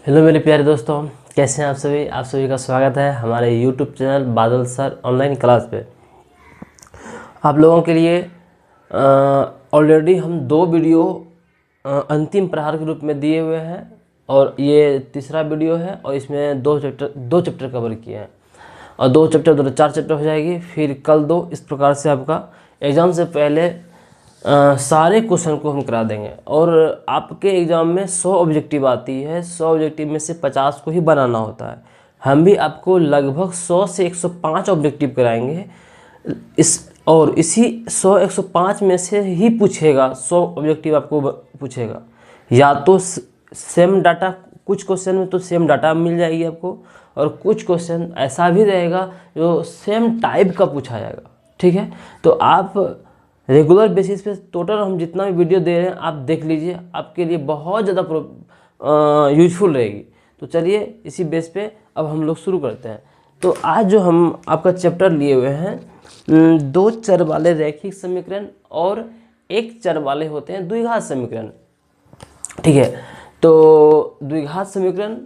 Hello मेरे प्यारे दोस्तों, कैसे हैं आप सभी का स्वागत है हमारे यूट्यूब चैनल बादल सर ऑनलाइन क्लास पे। आप लोगों के लिए ऑलरेडी हम 2 वीडियो अंतिम प्रहार के रूप में दिए हुए हैं और ये तीसरा वीडियो है और इसमें 2 चैप्टर कवर किए हैं और 2 चैप्टर 4 चैप्टर हो जाएगी। फिर कल 2 इस प्रकार से आपका एग्ज़ाम से पहले सारे क्वेश्चन को हम करा देंगे और आपके एग्ज़ाम में 100 ऑब्जेक्टिव आती है। 100 ऑब्जेक्टिव में से 50 को ही बनाना होता है। हम भी आपको लगभग 100 से 105 ऑब्जेक्टिव कराएंगे इसी 100-105 में से ही पूछेगा। 100 ऑब्जेक्टिव आपको पूछेगा, या तो सेम डाटा, कुछ क्वेश्चन में तो सेम डाटा मिल जाएगी आपको और कुछ क्वेश्चन ऐसा भी रहेगा जो सेम टाइप का पूछा जाएगा। ठीक है, तो आप रेगुलर बेसिस पे टोटल हम जितना भी वीडियो दे रहे हैं आप देख लीजिए, आपके लिए बहुत ज़्यादा यूजफुल रहेगी। तो चलिए इसी बेस पे अब हम लोग शुरू करते हैं। तो आज जो हम आपका चैप्टर लिए हुए हैं 2 चर वाले रैखिक समीकरण और 1 चर वाले होते हैं द्विघात समीकरण। ठीक है, तो द्विघात समीकरण,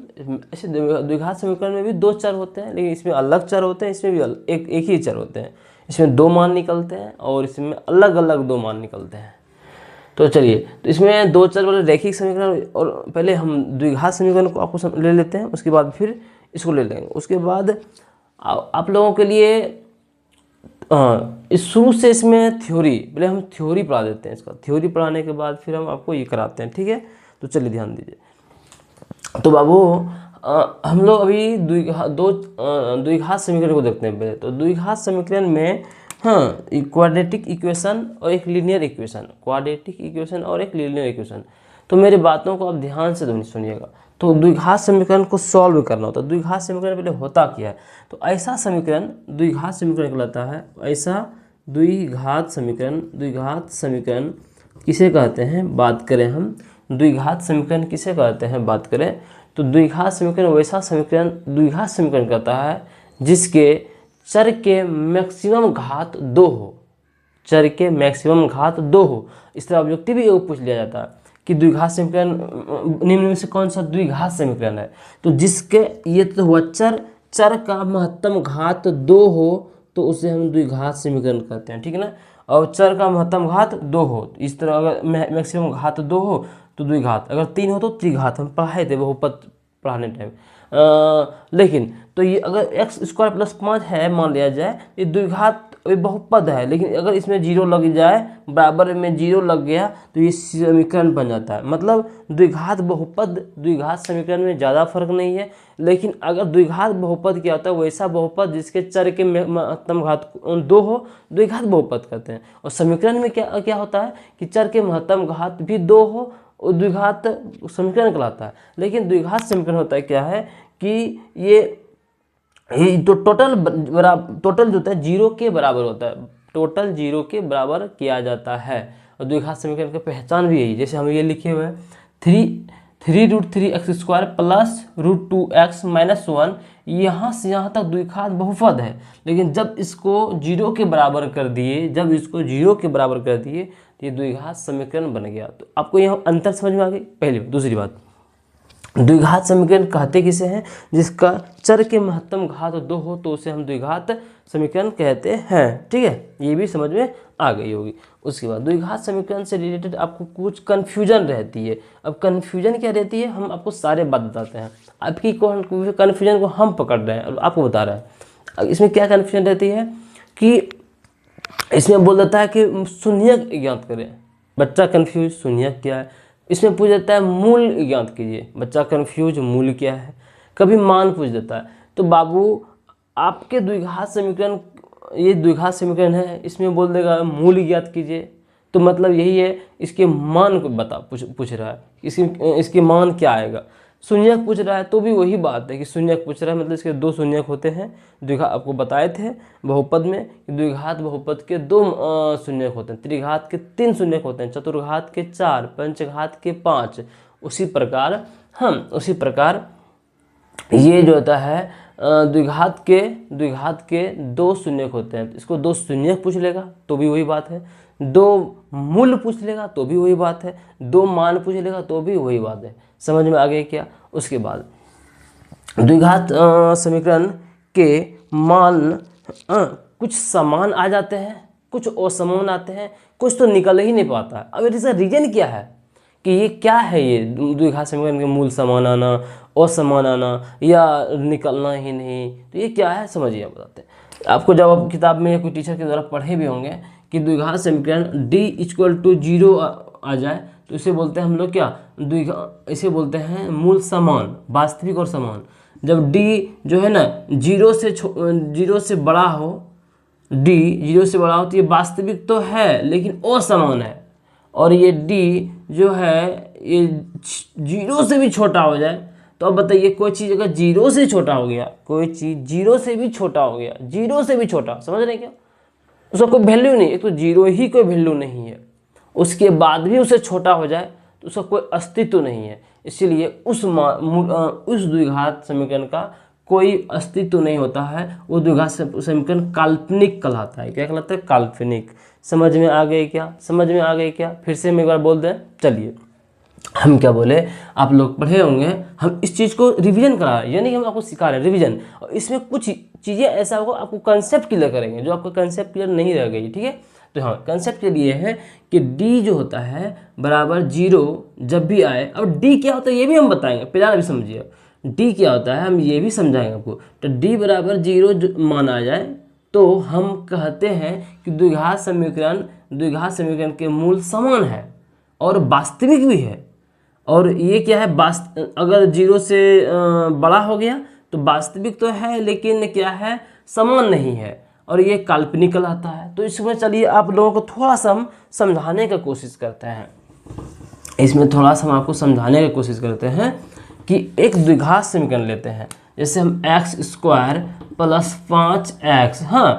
ऐसे द्विघात समीकरण में भी 2 चर होते हैं, लेकिन इसमें अलग चर होते हैं, इसमें भी एक ही चर होते हैं। इसमें 2 मान निकलते हैं और इसमें अलग अलग 2 मान निकलते हैं। तो चलिए, तो इसमें 2 चर वाले रैखिक समीकरण, और पहले हम द्विघात समीकरण को आपको ले लेते हैं, उसके बाद फिर इसको ले लेंगे। उसके बाद आप लोगों के लिए इस शुरू से इसमें थ्योरी, पहले हम थ्योरी पढ़ा देते हैं। इसका थ्योरी पढ़ाने के बाद फिर हम आपको ये कराते हैं। ठीक है, तो चलिए ध्यान दीजिए। तो बाबू हम लोग अभी द्विघात समीकरण को देखते हैं पहले। तो द्विघात समीकरण में क्वाड्रेटिक इक्वेशन और एक लीनियर इक्वेशन, क्वाड्रेटिक इक्वेशन और एक लीनियर इक्वेशन। तो मेरी बातों को आप ध्यान से सुनिएगा। तो द्विघात समीकरण को सॉल्व करना होता है। द्विघात समीकरण पहले होता क्या है, तो ऐसा समीकरण द्विघात समीकरण कहलाता है। ऐसा द्विघात समीकरण किसे कहते हैं, बात करें हम द्विघात समीकरण किसे कहते हैं, बात करें तो द्विघात समीकरण वैसा समीकरण द्विघात समीकरण कहता है जिसके चर के मैक्सिमम घात 2 हो। चर के मैक्सिमम घात 2 हो। इस तरह ऑब्जेक्टिव भी पूछ लिया जाता है कि द्विघात समीकरण निम्न में से कौन सा द्विघात समीकरण है। तो जिसके ये तो हुआ चर का महत्तम घात 2 हो तो उसे हम द्विघात समीकरण कहते हैं। ठीक है ना, और चर का महत्तम घात 2 हो, इस तरह अगर मैक्सिमम घात 2 हो तो द्विघात, अगर 3 हो तो त्रिघात। हम पढ़ाए थे बहुपद पढ़ाने टाइम। लेकिन तो ये अगर x² + 5 है, मान लिया जाए ये द्विघात, ये बहुपद है, लेकिन अगर इसमें 0 लग जाए, बराबर में 0 लग गया तो ये समीकरण बन जाता है। मतलब द्विघात बहुपद द्विघात समीकरण में ज़्यादा फर्क नहीं है। लेकिन अगर द्विघात बहुपद क्या होता है, वैसा बहुपद जिसके चर के महत्तम घात 2 हो, द्विघात बहुपद कहते हैं। और समीकरण में क्या होता है कि चर के महत्तम घात भी 2 हो, द्विघात समीकरण कहलाता है। लेकिन द्विघात समीकरण होता है क्या है कि ये तो टोटल जो होता है 0 के बराबर होता है, टोटल 0 के बराबर किया जाता है। और द्विघात समीकरण की पहचान भी यही, जैसे हम ये लिखे हुए हैं 3√3x² + √2x - 1, यहाँ से यहाँ तक द्विघात बहुपद है। लेकिन जब इसको 0 के बराबर कर दिए, तो ये द्विघात समीकरण बन गया। तो आपको यहाँ अंतर समझ में आ गई। पहली बात। दूसरी बात, द्विघात समीकरण कहते किसे हैं, जिसका चर के महत्तम घात 2 हो तो उसे हम द्विघात समीकरण कहते हैं। ठीक है, ये भी समझ में आ गई होगी। उसके बाद द्विघात समीकरण से रिलेटेड आपको कुछ कन्फ्यूजन रहती है। अब कन्फ्यूजन क्या रहती है, हम आपको सारे बात बताते हैं। आपकी कन्फ्यूजन को हम पकड़ रहे हैं और आपको बता रहे हैं। इसमें क्या कन्फ्यूजन रहती है कि इसमें बोल देता है कि शून्यक ज्ञात करें, बच्चा कन्फ्यूज शून्यक क्या है। इसमें पूछ देता है मूल ज्ञात कीजिए, बच्चा कन्फ्यूज मूल क्या है। कभी मान पूछ देता है। तो बाबू आपके द्विघात समीकरण, ये द्विघात समीकरण है, इसमें बोल देगा मूल ज्ञात कीजिए, तो मतलब यही है इसके मान को पूछ रहा है, इसके मान क्या आएगा। शून्यक पूछ रहा है तो भी वही बात है कि शून्यक पूछ रहा है, मतलब इसके 2 शून्यक होते हैं। द्विघात आपको बताए थे बहुपद में कि द्विघात बहुपद के 2 शून्यक होते हैं, त्रिघात के 3 शून्यक होते हैं, चतुर्घात के 4, पंचघात के 5। उसी प्रकार ये जो होता है द्विघात के 2 शून्यक होते हैं। इसको 2 शून्यक पूछ लेगा तो भी वही बात है। दो मूल पूछ लेगा तो भी वही बात है, दो मान पूछ लेगा तो भी वही बात है। समझ में आ गई क्या? उसके बाद द्विघात समीकरण के मान कुछ समान आ जाते हैं, कुछ असमान आते हैं, कुछ तो निकल ही नहीं पाता है। अब इसका रीजन क्या है कि ये क्या है, ये द्विघात समीकरण के मूल समान आना, असमान आना या निकलना ही नहीं, तो ये क्या है समझिए। आप बताते हैं आपको, जब आप किताब में या कोई टीचर के द्वारा पढ़े भी होंगे कि द्विघात समीकरण d = 0 आ जाए तो इसे बोलते हैं हम लोग क्या, इसे बोलते हैं मूल समान, वास्तविक और समान। जब d जो है ना 0 से बड़ा हो, d 0 से बड़ा हो तो ये वास्तविक तो है लेकिन असमान है। और ये d जो है ये 0 से भी छोटा हो जाए तो अब बताइए, कोई चीज़ अगर 0 से छोटा हो गया, कोई चीज़ 0 से भी छोटा हो गया, 0 से भी छोटा, समझ रहे क्या, उसका कोई वैल्यू नहीं, एक तो 0 ही कोई वैल्यू नहीं है, उसके बाद भी उसे छोटा हो जाए तो उसका कोई अस्तित्व नहीं है। इसीलिए उस द्विघात समीकरण का कोई अस्तित्व नहीं होता है, वो द्विघात समीकरण काल्पनिक कहलाता है। क्या कहलाता है? काल्पनिक। समझ में आ गई क्या? समझ में आ गई क्या? फिर से मैं एक बार बोल दें। चलिए, हम क्या बोले, आप लोग पढ़े होंगे, हम इस चीज़ को रिवीजन करा रहे हैं, यानी कि हम आपको सिखा रहे हैं रिवीजन। और इसमें कुछ चीज़ें ऐसा होगा आपको कंसेप्ट क्लियर करेंगे, जो आपका कंसेप्ट क्लियर नहीं रह गई, ठीक है। तो हाँ, कंसेप्ट के लिए है कि d जो होता है बराबर 0 जब भी आए। अब d क्या होता है ये भी हम बताएंगे, पहले भी समझिए d क्या होता है, हम ये भी समझाएंगे आपको। तो d बराबर 0 माना जाए तो हम कहते हैं कि द्विघात समीकरण के मूल समान है और वास्तविक भी है। और ये क्या है, अगर 0 से बड़ा हो गया तो वास्तविक तो है लेकिन क्या है, समान नहीं है, और ये काल्पनिक कहलाता है। तो इसमें चलिए आप लोगों को थोड़ा सा हम समझाने का कोशिश करते हैं, इसमें थोड़ा सा हम आपको समझाने की कोशिश करते हैं कि एक द्विघात समीकरण लेते हैं, जैसे हम x² + 5x, हाँ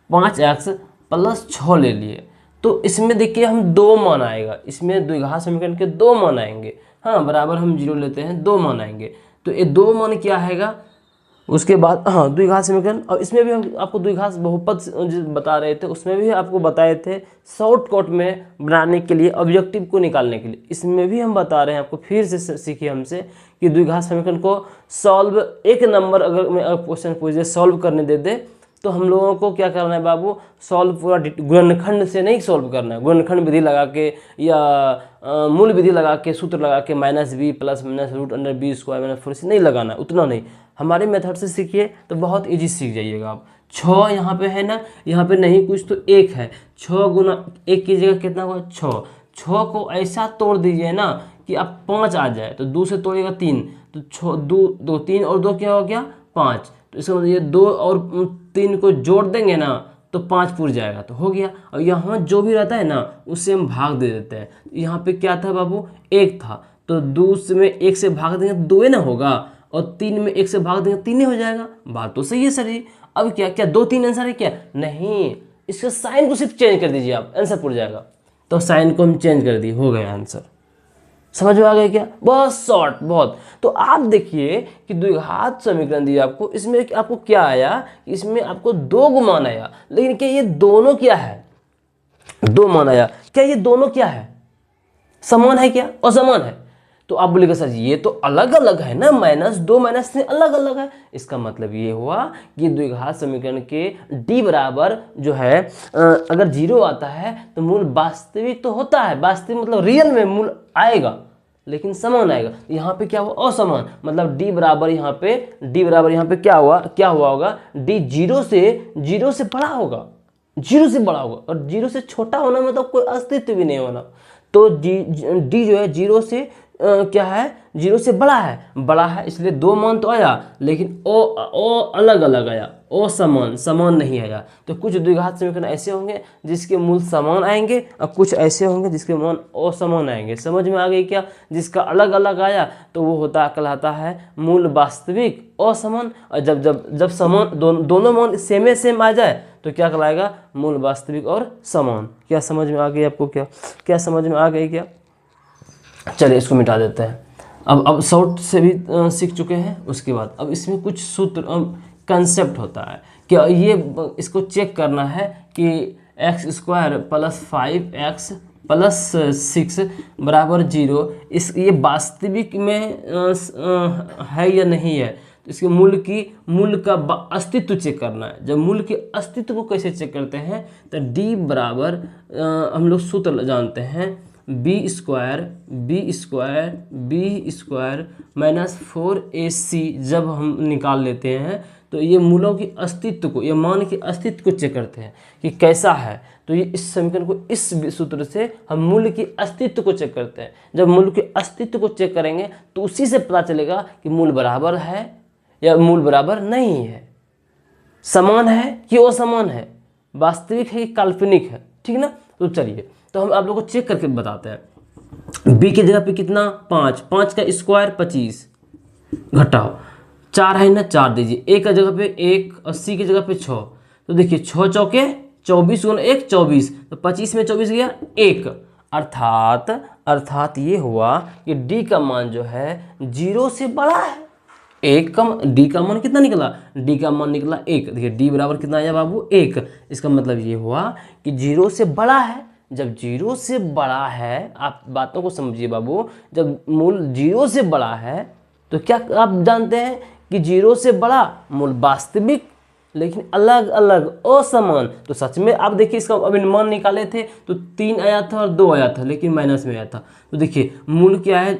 5x + 6 ले लिए। तो इसमें देखिए हम 2 मान आएगा, इसमें द्विघात समीकरण के 2 मान आएंगे, हाँ बराबर हम 0 लेते हैं, 2 मान आएंगे। तो ये 2 मान क्या आएगा, उसके बाद हाँ द्विघात समीकरण। और इसमें भी हम आपको द्विघात बहुपद बता रहे थे, उसमें भी आपको बताए थे शॉर्टकट में बनाने के लिए, ऑब्जेक्टिव को निकालने के लिए। इसमें भी हम बता रहे हैं आपको, फिर से सीखिए हमसे कि द्विघात समीकरण को सॉल्व, एक नंबर अगर मैं क्वेश्चन पूछ दे सॉल्व करने दे तो हम लोगों को क्या करना है बाबू, सॉल्व पूरा गुणनखंड से नहीं सॉल्व करना है, गुणनखंड विधि लगा के या मूल विधि लगा के, सूत्र लगा के -b + -√b² - 4 से नहीं लगाना, उतना नहीं। हमारे मेथड से सीखिए तो बहुत इजी सीख जाइएगा आप। 6 यहाँ पे है ना, यहाँ पे नहीं कुछ तो 1 है, 6 गुना 1 की जगह कितना हुआ 6। 6 को ऐसा तोड़ दीजिए ना कि अब 5 आ जाए, तो 2 से तोड़िएगा 3, तो 6 2 3 और 2 क्या हो गया 5। तो इसका मतलब ये 2 और 3 को जोड़ देंगे ना तो 5 पूर जाएगा, तो हो गया। और यहाँ जो भी रहता है ना उससे हम भाग दे देते हैं। यहाँ पे क्या था बाबू, 1 था, तो 2 में 1 से भाग देंगे 2 ना होगा, और 3 में 1 से भाग देंगे 3 हो जाएगा। बात तो सही है सर जी। अब क्या 2 3 आंसर है क्या, नहीं, इसका साइन को सिर्फ चेंज कर दीजिए आप, आंसर पूरा जाएगा। तो साइन को हम चेंज कर दिए, हो गया आंसर। समझ में आ गया क्या, बहुत शॉर्ट बहुत। तो आप देखिए कि द्विघात समीकरण दिया आपको, इसमें आपको क्या आया, इसमें आपको 2 मान आया, लेकिन क्या ये दोनों क्या है, 2 मान आया, क्या ये दोनों क्या है, समान है क्या, असमान है। तो आप बोलेगा सर ये तो अलग अलग है ना, -2 -3 अलग अलग है। इसका मतलब ये हुआ कि द्विघात समीकरण के d बराबर जो है अगर 0 आता है तो मूल वास्तविक तो होता है, वास्तविक मतलब रियल में मूल आएगा लेकिन समान आएगा। यहाँ पे क्या हुआ, असमान, मतलब d बराबर यहाँ पे क्या हुआ होगा, d 0 से बड़ा होगा, 0 से बड़ा होगा, और 0 से छोटा होना मतलब कोई अस्तित्व भी नहीं होना। तो d जो है 0 से क्या है, 0 से बड़ा है, इसलिए 2 मान तो आया लेकिन ओ अलग अलग आया, ओ समान नहीं आया। तो कुछ द्विघात समीकरण ऐसे होंगे जिसके मूल समान आएंगे और कुछ ऐसे होंगे जिसके मान असमान आएंगे। समझ में आ गई क्या, जिसका अलग अलग आया तो वो कहलाता है मूल वास्तविक असमान, और जब समान दोनों मान सेम आ जाए तो क्या कहलाएगा, मूल वास्तविक और समान। क्या समझ में आ गई आपको, क्या समझ में आ गई क्या। चलिए इसको मिटा देते हैं। अब शॉर्ट से भी सीख चुके हैं। उसके बाद अब इसमें कुछ सूत्र कंसेप्ट होता है कि ये इसको चेक करना है कि x square plus 5x plus 6 बराबर 0, इस ये वास्तविक में है या नहीं है। तो इसके मूल का अस्तित्व चेक करना है। जब मूल के अस्तित्व को कैसे चेक करते हैं, तो d बराबर हम लोग सूत्र जानते हैं बी स्क्वायर माइनस 4ac जब हम निकाल लेते हैं तो ये मूलों के अस्तित्व को, ये मान के अस्तित्व को चेक करते हैं कि कैसा है। तो ये इस समीकरण को इस सूत्र से हम मूल के अस्तित्व को चेक करते हैं। जब मूल के अस्तित्व को चेक करेंगे तो उसी से पता चलेगा कि मूल बराबर है या मूल बराबर नहीं है, समान है कि असमान है, वास्तविक है कि काल्पनिक है, ठीक ना। तो चलिए, तो हम आप लोगों को चेक करके बताते हैं। b की जगह पे कितना 5 का स्क्वायर 25, घटाओ 4 है ना, 4 दीजिए। a का जगह पे 1 और c की जगह पे 6, तो देखिए 6 चौके 24 गुना 1 24, तो 25 में 24 गया 1, अर्थात ये हुआ कि d का मान जो है 0 से बड़ा है। d का मान कितना निकला, d का मान निकला 1। देखिए d बराबर कितना आया बाबू 1। इसका मतलब ये हुआ कि 0 से बड़ा है। जब 0 से बड़ा है, आप बातों को समझिए बाबू, जब मूल 0 से बड़ा है तो क्या आप जानते हैं कि 0 से बड़ा मूल वास्तविक लेकिन अलग अलग असमान। तो सच में आप देखिए, इसका अभी मान निकाले थे तो 3 आया था और 2 आया था, लेकिन माइनस में आया था। तो देखिए मूल क्या है,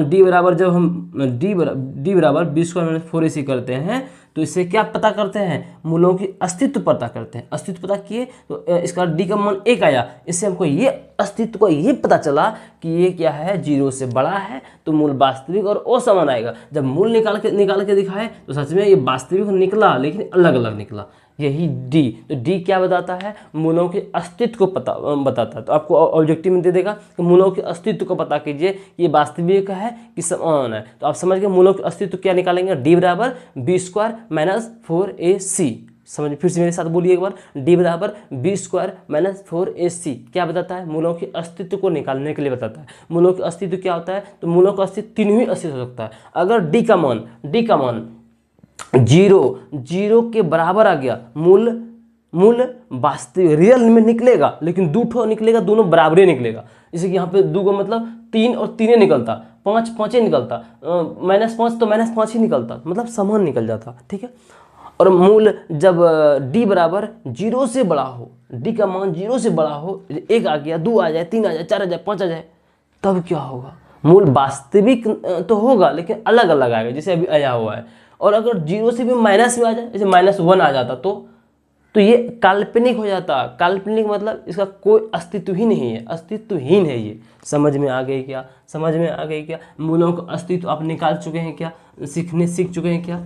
d बराबर जब हम d बराबर b स्क्वायर माइनस 4ac करते हैं तो इससे क्या पता करते हैं, मूलों की अस्तित्व पता करते हैं। अस्तित्व पता किए तो इसका d का मान 1 आया। इससे हमको ये अस्तित्व को ये पता चला कि ये क्या है, 0 से बड़ा है, तो मूल वास्तविक और असमान आएगा। जब मूल निकाल के दिखाए तो सच में ये वास्तविक निकला लेकिन अलग अलग निकला, यही d। तो d क्या बताता है, मूलों के अस्तित्व को बताता है। तो आपको ऑब्जेक्टिव में दे देगा कि मूलों के अस्तित्व को पता कीजिए, ये वास्तविक है कि समान है। तो आप समझ गए मूलों के अस्तित्व क्या निकालेंगे, d बराबर b स्क्वायर माइनस 4ac। समझ, फिर से मेरे साथ बोलिए एक बार, d बराबर b स्क्वायर माइनस 4ac क्या बताता है, मूलों के अस्तित्व को निकालने के लिए बताता है। मूलों के अस्तित्व क्या होता है, तो मूलों का अस्तित्व 3 ही अस्तित्व हो सकता है। अगर d का मान 0 के बराबर आ गया, मूल वास्तविक रियल में निकलेगा, लेकिन 2 निकलेगा, दोनों बराबर ही निकलेगा। जैसे कि यहाँ पे 2 का मतलब 3 और 3 निकलता, 5 ही निकलता, -5 तो -5 ही निकलता, मतलब समान निकल जाता, ठीक है। और मूल जब d बराबर 0 से बड़ा हो, d का मान 0 से बड़ा हो, 1 आ गया, 2 आ जाए, 3 आ जाए, 4 आ जाए, 5 आ जाए, तब क्या होगा, मूल वास्तविक तो होगा लेकिन अलग अलग आएगा, जैसे अभी आया हुआ है। और अगर 0 से भी माइनस में आ जाए, जैसे -1 आ जाता, तो ये काल्पनिक हो जाता। काल्पनिक मतलब इसका कोई अस्तित्व ही नहीं है, अस्तित्वहीन है ये। समझ में आ गई क्या, मूलों का अस्तित्व आप निकाल चुके हैं क्या, सीख चुके हैं क्या।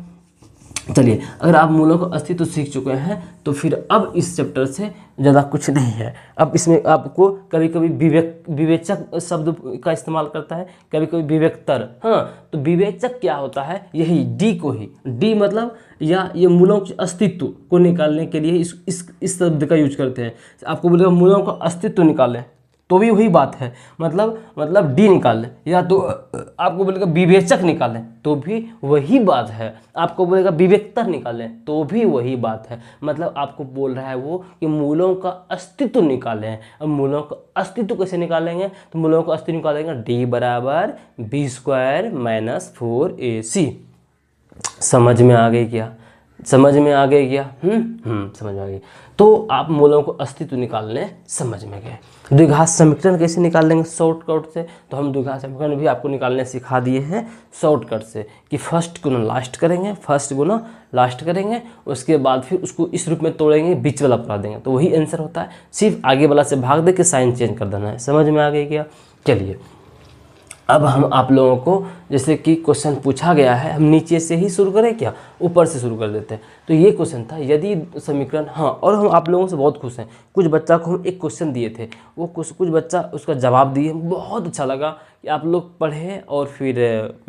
चलिए, अगर आप मूलों का अस्तित्व सीख चुके हैं तो फिर अब इस चैप्टर से ज़्यादा कुछ नहीं है। अब इसमें आपको कभी कभी विवेचक शब्द का इस्तेमाल करता है, कभी कभी विवेकतर। हाँ, तो विवेचक क्या होता है, यही d को ही, d मतलब या ये मूलों के अस्तित्व को निकालने के लिए इस शब्द का यूज करते हैं। आपको बोलेगा मूलों का अस्तित्व निकालें तो भी वही बात है, मतलब d निकाल लें, या तो आपको बोलेगा विवेचक निकालें तो भी वही बात है, आपको बोलेगा विवेकतर निकालें तो भी वही बात है। मतलब आपको बोल रहा है वो कि मूलों का अस्तित्व निकालें। अब मूलों का अस्तित्व कैसे निकालेंगे, तो मूलों का अस्तित्व निकालेंगे d बराबर b स्क्वायर माइनस 4ac। समझ में आ गई क्या, समझ में आ गई। तो आप मूलों को अस्तित्व निकालने समझ में गए। द्विघात समीकरण कैसे निकाल लेंगे शॉर्टकट से, तो हम द्विघात समीकरण भी आपको निकालने सिखा दिए हैं शॉर्टकट से, कि फर्स्ट गुना लास्ट करेंगे, उसके बाद फिर उसको इस रूप में तोड़ेंगे, बीच वाला पूरा देंगे, तो वही आंसर होता है। सिर्फ आगे वाला से भाग दे के साइन चेंज कर देना है। समझ में आ गई क्या। चलिए, अब हम आप लोगों को जैसे कि क्वेश्चन पूछा गया है, हम नीचे से ही शुरू करें क्या, ऊपर से शुरू कर देते हैं। तो ये क्वेश्चन था, यदि समीकरण, हाँ, और हम आप लोगों से बहुत खुश हैं। कुछ बच्चा को हम एक क्वेश्चन दिए थे, वो कुछ बच्चा उसका जवाब दिए, बहुत अच्छा लगा कि आप लोग पढ़े और फिर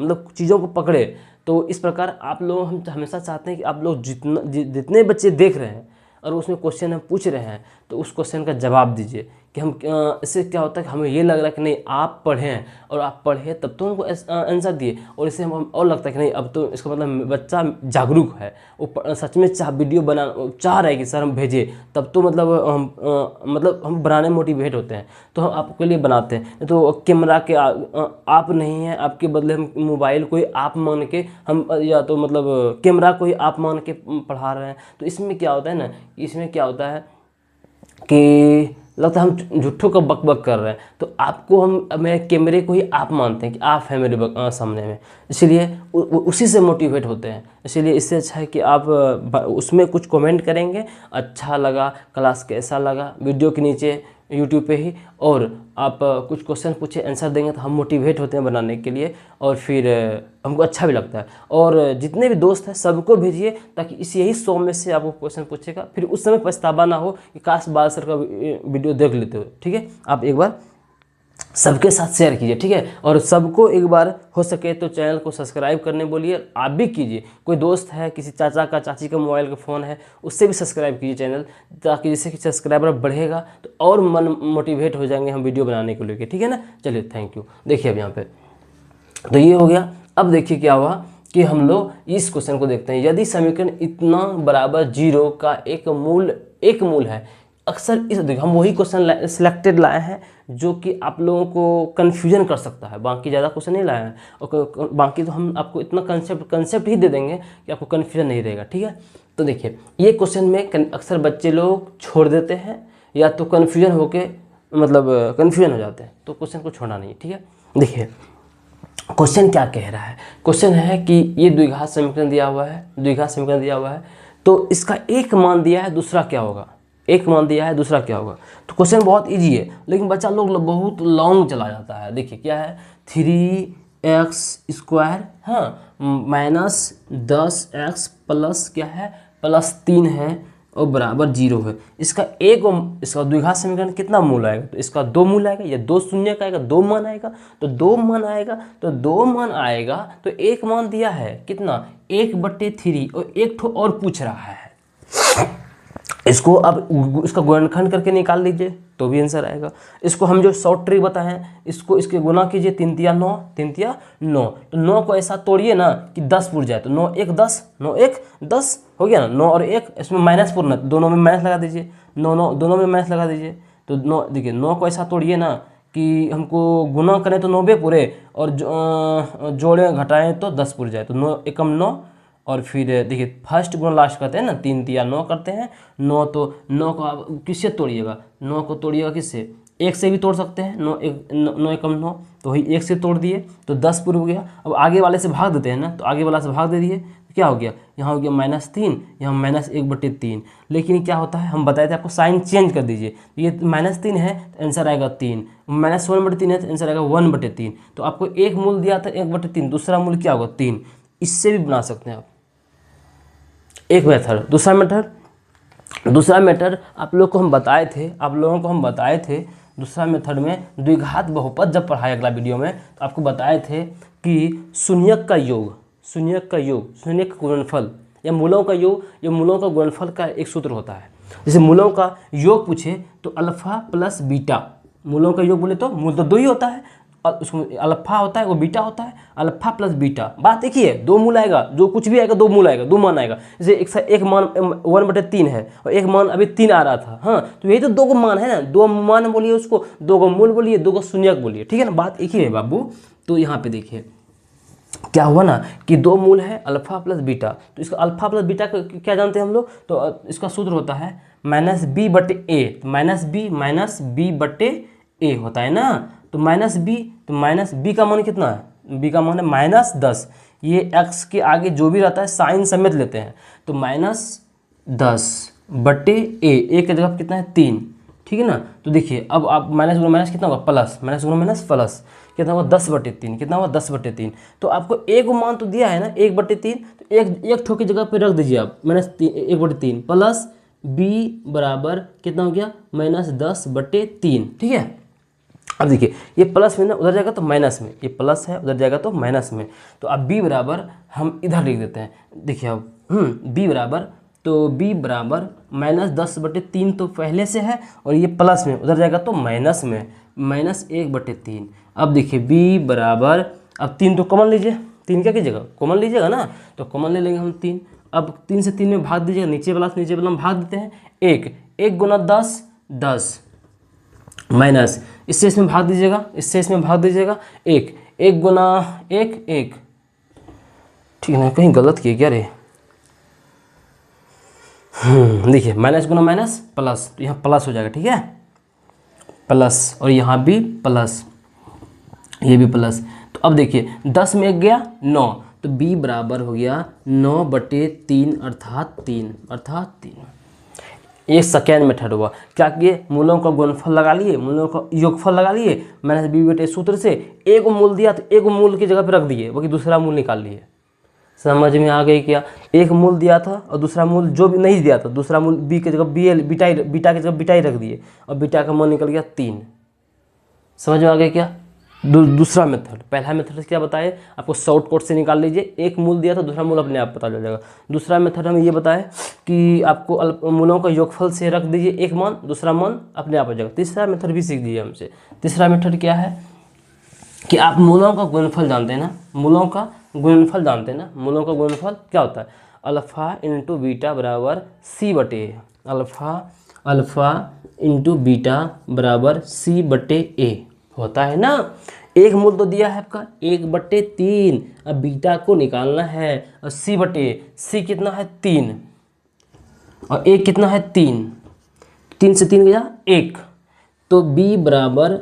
मतलब चीज़ों को पकड़े। तो इस प्रकार आप लोग, हम हमेशा चाहते हैं कि आप लोग जितने बच्चे देख रहे हैं और उसमें क्वेश्चन हम पूछ रहे हैं तो उस क्वेश्चन का जवाब दीजिए, कि हम इससे क्या होता है कि हमें ये लग रहा है कि नहीं आप पढ़े हैं और आप पढ़े तब तो उनको आंसर दिए, और इससे हम और लगता है कि नहीं अब तो इसका मतलब बच्चा जागरूक है, वो सच में वीडियो बना चाह रहा है कि सर हम भेजें, तब तो मतलब हम बनाने में मोटिवेट होते हैं, तो हम आपके लिए बनाते हैं। तो कैमरा के आप नहीं है, आपके बदले हम मोबाइल कोई आप मान के हम, या तो मतलब कैमरा कोई आप मान के पढ़ा रहे हैं। तो इसमें क्या होता है ना, इसमें क्या होता है कि लगता है हम झूठों का बक बक कर रहे हैं, तो आपको मेरे कैमरे को ही आप मानते हैं कि आप हैं मेरे सामने में, इसीलिए उसी से मोटिवेट होते हैं। इसीलिए इससे अच्छा है कि आप उसमें कुछ कमेंट करेंगे, अच्छा लगा, क्लास कैसा लगा, वीडियो के नीचे यूट्यूब पे ही, और आप कुछ क्वेश्चन पूछे आंसर देंगे तो हम मोटिवेट होते हैं बनाने के लिए, और फिर हमको अच्छा भी लगता है। और जितने भी दोस्त हैं सबको भेजिए, ताकि इस यही 100 में से आपको क्वेश्चन पूछेगा, फिर उस समय पछतावा ना हो कि काश बाल सर का वीडियो देख लेते हो। ठीक है, आप एक बार सबके साथ शेयर कीजिए, ठीक है, और सबको एक बार हो सके तो चैनल को सब्सक्राइब करने बोलिए, आप भी कीजिए। कोई दोस्त है, किसी चाचा का चाची का मोबाइल का फ़ोन है, उससे भी सब्सक्राइब कीजिए चैनल, ताकि जिससे कि सब्सक्राइबर बढ़ेगा तो और मन मोटिवेट हो जाएंगे हम वीडियो बनाने को लेकर। ठीक है ना, चलिए थैंक यू। देखिए अब यहाँ पे तो ये हो गया। अब देखिए क्या हुआ कि हम लोग इस क्वेश्चन को देखते हैं। यदि समीकरण इतना बराबर 0 का एक मूल है, अक्सर इस देखिए हम वही क्वेश्चन सिलेक्टेड लाए हैं जो कि आप लोगों को कन्फ्यूजन कर सकता है, बाकी ज़्यादा क्वेश्चन नहीं लाए हैं, और बाकी तो हम आपको इतना कंसेप्ट ही दे देंगे कि आपको कन्फ्यूजन नहीं रहेगा। ठीक है, तो देखिए ये क्वेश्चन में अक्सर बच्चे लोग छोड़ देते हैं, या तो कन्फ्यूजन होके मतलब कन्फ्यूजन हो जाते हैं, तो क्वेश्चन को छोड़ना नहीं। ठीक है, देखिए क्वेश्चन क्या कह रहा है। क्वेश्चन है कि ये द्विघात समीकरण दिया हुआ है, तो इसका एक मान दिया है, दूसरा क्या होगा, एक मान दिया है, दूसरा क्या होगा। तो क्वेश्चन बहुत इजी है, लेकिन बच्चा लोग बहुत लॉन्ग चला जाता है। देखिए क्या है, 3x² हाँ -10x प्लस क्या है, +3 है और बराबर 0 है। इसका द्विघात समीकरण कितना मूल आएगा, तो इसका 2 मूल आएगा, या 2 शून्य का आएगा, 2 मान आएगा, तो 2 मान आएगा, तो एक मान दिया है कितना, 1/3, और एक ठो और पूछ रहा है। इसको अब इसका गुणनखंड करके निकाल लीजिए तो भी आंसर आएगा। इसको हम जो शॉर्ट ट्रिक बताए हैं, इसके गुना कीजिए, 3 तिया 9, 3 तिया 9, तो 9 को ऐसा तोड़िए ना कि 10 पुर जाए, तो 9 1 10, 9 1 10 हो गया ना। 9 और 1 इसमें माइनस पुरना, दोनों में माइनस लगा दीजिए, 9 दोनों में माइनस लगा दीजिए, तो 9 देखिए 9 को ऐसा तोड़िए ना कि हमको गुना करें तो 90 पूरे, और जोड़ें घटाएं तो 10 पुर जाए, तो 9 एकम 9, और फिर देखिए फर्स्ट गुना लास्ट करते हैं ना, 3 तिया 9 करते हैं, 9 तो 9 को आप किससे तोड़िएगा, 9 को तोड़िएगा किससे, 1 से भी तोड़ सकते हैं, 9 एकम 9, तो वही 1 से तोड़ दिए तो 10 पूर्व हो गया। अब आगे वाले से भाग देते हैं ना, तो आगे वाला से भाग दे दिए तो क्या हो गया, यहाँ हो गया -3, यहाँ -1/3। लेकिन क्या होता है, हम बताए थे आपको साइन चेंज कर दीजिए, ये -3 है तो आंसर आएगा 3, -1/3 है तो आंसर आएगा 1/3। तो आपको एक मूल दिया था 1/3, दूसरा मूल क्या होगा 3, इससे भी बना सकते हैं आप एक मेथड। दूसरा मेथड आप लोगों को हम बताए थे, दूसरा मेथड में द्विघात बहुपद जब पढ़ाया अगला वीडियो में, तो आपको बताए थे कि शून्यक का गुणनफल, या मूलों का योग, या मूलों का गुणनफल का एक सूत्र होता है। जैसे मूलों का योग पूछे तो अल्फा प्लस बीटा, मूलों का योग बोले तो मूल तो 2 ही होता है, और उसमें अल्फा होता है वो बीटा होता है, अल्फा प्लस बीटा। बात देखिए 2 मूल आएगा, जो कुछ भी आएगा 2 मूल आएगा, 2 मान आएगा। जैसे एक मान 1/3 है, और एक मान अभी 3 आ रहा था, हाँ तो यही तो 2 मान है ना, 2 मान बोलिए उसको, 2 मूल बोलिए, 2 शून्यक बोलिए। ठीक है ना, बात एक ही है बाबू। तो यहाँ पे देखिए क्या हुआ ना कि 2 मूल है अल्फा प्लस बीटा, तो इसका अल्फा प्लस बीटा क्या जानते हैं हम लोग, तो इसका सूत्र होता है -b/a, -b/a होता है ना, तो -b का मान कितना है, b का मान है -10, ये x के आगे जो भी रहता है साइन समेत लेते हैं, तो -10/a, a की जगह कितना है 3, ठीक है ना। तो देखिए अब आप माइनस गुना माइनस कितना होगा प्लस, माइनस गुना माइनस प्लस कितना होगा 10/3, कितना होगा 10/3। तो आपको एक मान तो दिया है ना 1/3, तो एक ठो की जगह पे रख दीजिए आप -1/3 प्लस b बराबर कितना हो गया -10/3, ठीक है। अब देखिए ये प्लस में ना उधर जाएगा तो माइनस में, ये प्लस है उधर जाएगा तो माइनस में, तो अब b बराबर हम इधर लिख देते हैं। देखिए अब b बराबर तो b बराबर -10/3 तो पहले से है और ये प्लस में, उधर जाएगा तो माइनस में, -1/3। अब देखिए b बराबर, अब 3 तो कॉमन लीजिए, 3 क्या कीजिएगा, कॉमन लीजिएगा ना, तो कॉमन ले लेंगे हम 3। अब 3 से 3 में भाग दीजिएगा, नीचे वाला से नीचे वाला में भाग देते हैं। 1 गुना 10 10 माइनस, इससे इसमें भाग दीजिएगा, इससे इसमें भाग दीजिएगा। 1 गुना 1 1, ठीक है ना, कहीं गलत किए क्या रे। देखिए माइनस गुना माइनस प्लस, तो यहाँ प्लस हो जाएगा, ठीक है, प्लस, और यहाँ भी प्लस, ये भी प्लस। तो अब देखिए 10 में 1 गया 9, तो b बराबर हो गया 9/3 अर्थात 3। एक सेकेंड मेथड हुआ, क्या किए, मूलों का गुणनफल लगा लिए, मूलों का योगफल लगा लिए, -b/a सूत्र से एक मूल दिया तो एक मूल की जगह पे रख दिए, बाकी दूसरा मूल निकाल लिए। समझ में आ गई क्या, एक मूल दिया था और दूसरा मूल जो भी नहीं दिया था, दूसरा मूल b की जगह बीटा की जगह बीटा ही रख दिए और बीटा का मूल निकल गया 3। समझ में आ गया क्या। दूसरा मेथड, पहला मेथड क्या बताए आपको, शॉर्टकट से निकाल लीजिए, एक मूल दिया था दूसरा मूल अपने आप पता चल जाएगा। दूसरा मेथड हमें ये बताए कि आपको मूलों का योगफल से रख दीजिए एक मान, दूसरा मान अपने आप आ जाएगा। तीसरा मेथड भी सीख दीजिए हमसे। तीसरा मेथड क्या है कि आप मूलों का गुणनफल जानते हैं ना, मूलों का गुणनफल जानते हैं ना, मूलों का गुणनफल क्या होता है, अल्फा इंटू बीटा बराबर c/a, अल्फा इंटू बीटा बराबर c/a होता है ना। एक मूल तो दिया है आपका 1/3, अब बीटा को निकालना है, और c कितना है 3 और a कितना है 3, 3 से 3 गया 1, तो b बराबर,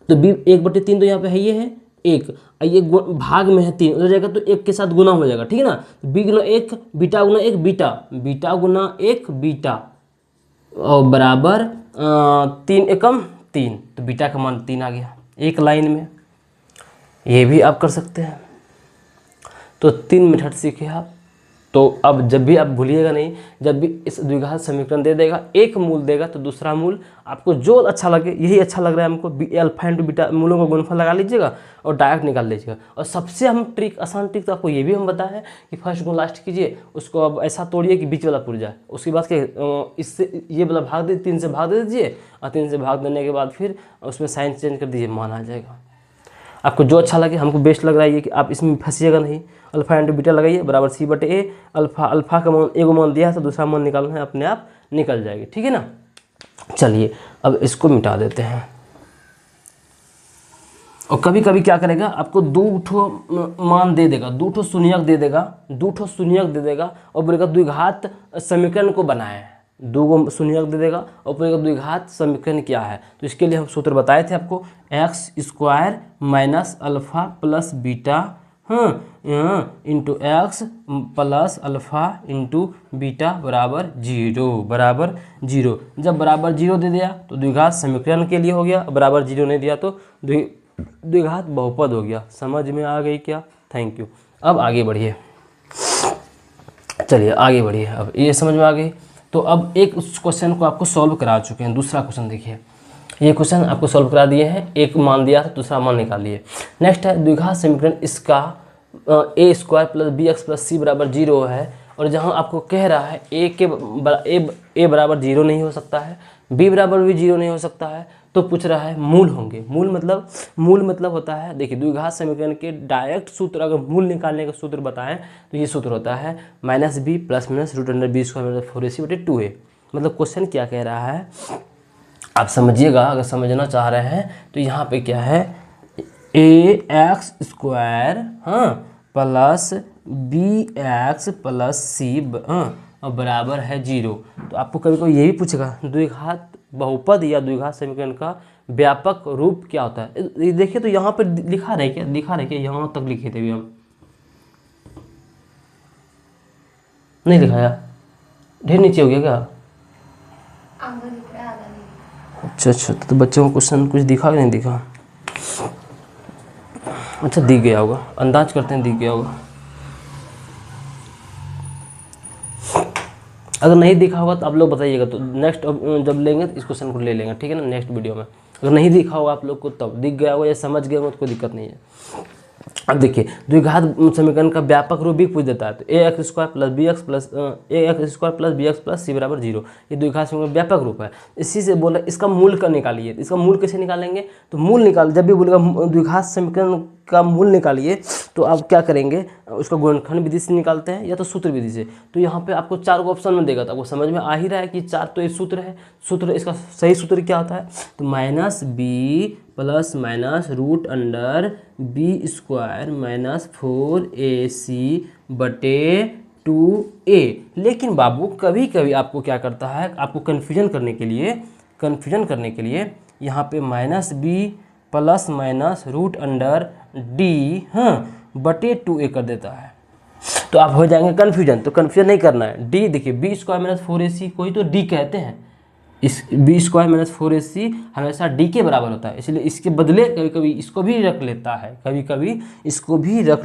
तो b 1/3 तो यहाँ पे है, ये है 1 और ये भाग में है 3, उधर जाएगा तो 1 के साथ गुना हो जाएगा, ठीक है ना। b गुना 1 बीटा गुना 1 बीटा, बीटा गुना 1 बीटा, और बराबर 3 एकम 3, तो बीटा का मान 3 आ गया एक लाइन में। ये भी आप कर सकते हैं। तो 3 मेथड सीखे आप। तो अब जब भी आप भूलिएगा नहीं, जब भी इस द्विघात समीकरण दे देगा, एक मूल देगा तो दूसरा मूल आपको जो अच्छा लगे, यही अच्छा लग रहा है हमको, अल्फा इंटू बीटा, मूलों का गुणनफल लगा लीजिएगा और डायरेक्ट निकाल लीजिएगा। और सबसे हम ट्रिक, आसान ट्रिक तो आपको ये भी हम बताया है कि फर्स्ट को लास्ट कीजिए, उसको अब ऐसा तोड़िए कि बीच वाला पूर जाए, उसके बाद के इससे ये वाला भाग दे, 3 से भाग दे दीजिए, और 3 से भाग देने के बाद फिर उसमें साइन चेंज कर दीजिए, मान आ जाएगा। आपको जो अच्छा लगे, हमको बेस्ट लग रहा है ये कि आप इसमें फंसिएगा नहीं। अल्फा इंटू बीटा लगाइए बराबर c/a, अल्फा का मान एगो मान दिया है तो दूसरा मान निकालना है, अपने आप निकल जाएगी, ठीक है ना। चलिए अब इसको मिटा देते हैं। और कभी कभी क्या करेगा, आपको 2 ठो मान दे देगा, 2 ठो शून्यक दे देगा, 2 ठो शून्यक दे देगा और बोलेगा द्विघात समीकरण को बनाए, 2 शून्यक दे देगा और बोलेगा द्विघात समीकरण क्या है। तो इसके लिए हम सूत्र बताए थे आपको, x² minus alpha plus beta into x plus alpha into beta बराबर 0। जब बराबर 0 दे दिया तो द्विघात समीकरण के लिए हो गया, बराबर 0 नहीं दिया तो द्विघात बहुपद हो गया। समझ में आ गई क्या। Thank you. अब आगे बढ़िए, चलिए आगे बढ़िए। अब ये समझ में आ गई। तो अब एक क्वेश्चन को आपको सॉल्व करा चुके हैं। दूसरा क्वेश्चन देखिए, ये क्वेश्चन आपको सॉल्व करा दिए हैं, एक मान दिया था दूसरा मान निकाल लिए। नेक्स्ट है द्विघात समीकरण, इसका a² + bx + c बराबर 0 है, और जहां आपको कह रहा है a बराबर 0 नहीं हो सकता है, b बराबर भी 0 नहीं हो सकता है, तो पूछ रहा है मूल होंगे। मूल मतलब होता है, देखिए द्विघात समीकरण के डायरेक्ट सूत्र, अगर मूल निकालने का सूत्र बताएं तो ये सूत्र होता है -b ± √b² - 4ac/2a। मतलब क्वेश्चन क्या कह रहा है आप समझिएगा, अगर समझना चाह रहे हैं तो यहाँ पे क्या है, ax² plus bx plus c बराबर है 0। तो आपको कभी कभी ये भी पूछेगा द्विघात बहुपद या द्विघात समीकरण का व्यापक रूप क्या होता है। ये देखिए तो यहाँ पर लिखा रहे क्या, यहाँ तक लिखे थे अभी हम, नहीं लिखाया, ढेर नीचे हो गया क्या। अच्छा, तो बच्चों को क्वेश्चन कुछ दिखा कि नहीं दिखा। अच्छा दिख गया होगा, अंदाज करते हैं दिख गया होगा। अगर नहीं दिखा होगा तो आप लोग बताइएगा, तो नेक्स्ट जब लेंगे तो इस क्वेश्चन को ले लेंगे, ठीक है ना, नेक्स्ट वीडियो में। अगर नहीं दिखा होगा आप लोग को तब दिख गया होगा या समझ गए होगा तो कोई दिक्कत नहीं है। अब देखिए द्विघात समीकरण का व्यापक रूप भी पूछ देता है, तो a x square plus b x plus b x plus c बराबर 0, ये द्विघात समीकरण व्यापक रूप है। इसी से बोला इसका मूल का निकालिए, इसका मूल कैसे निकालेंगे, तो मूल निकाल, जब भी बोलेगा द्विघात समीकरण का मूल निकालिए तो आप क्या करेंगे, उसका गुणनखंड विधि से निकालते हैं या तो सूत्र विधि से। तो यहाँ पे आपको 4 ऑप्शन में देगा, तो आपको समझ में आ ही रहा है कि 4 तो ये सूत्र है, सूत्र इसका सही सूत्र क्या होता है, तो minus B plus minus root under B square minus 4ac बटे 2a। लेकिन बाबू कभी कभी आपको क्या करता है, आपको कन्फ्यूजन करने के लिए यहाँ पे minus B plus minus root under D बटे 2a कर देता है, तो आप हो जाएंगे कन्फ्यूजन। तो कन्फ्यूजन नहीं करना है। डी देखिए बी स्क्वायर माइनस 4ac को ही तो डी कहते हैं, इस बी स्क्वायर माइनस 4ac हमेशा डी के बराबर होता है, इसलिए इसके बदले कभी कभी इसको भी रख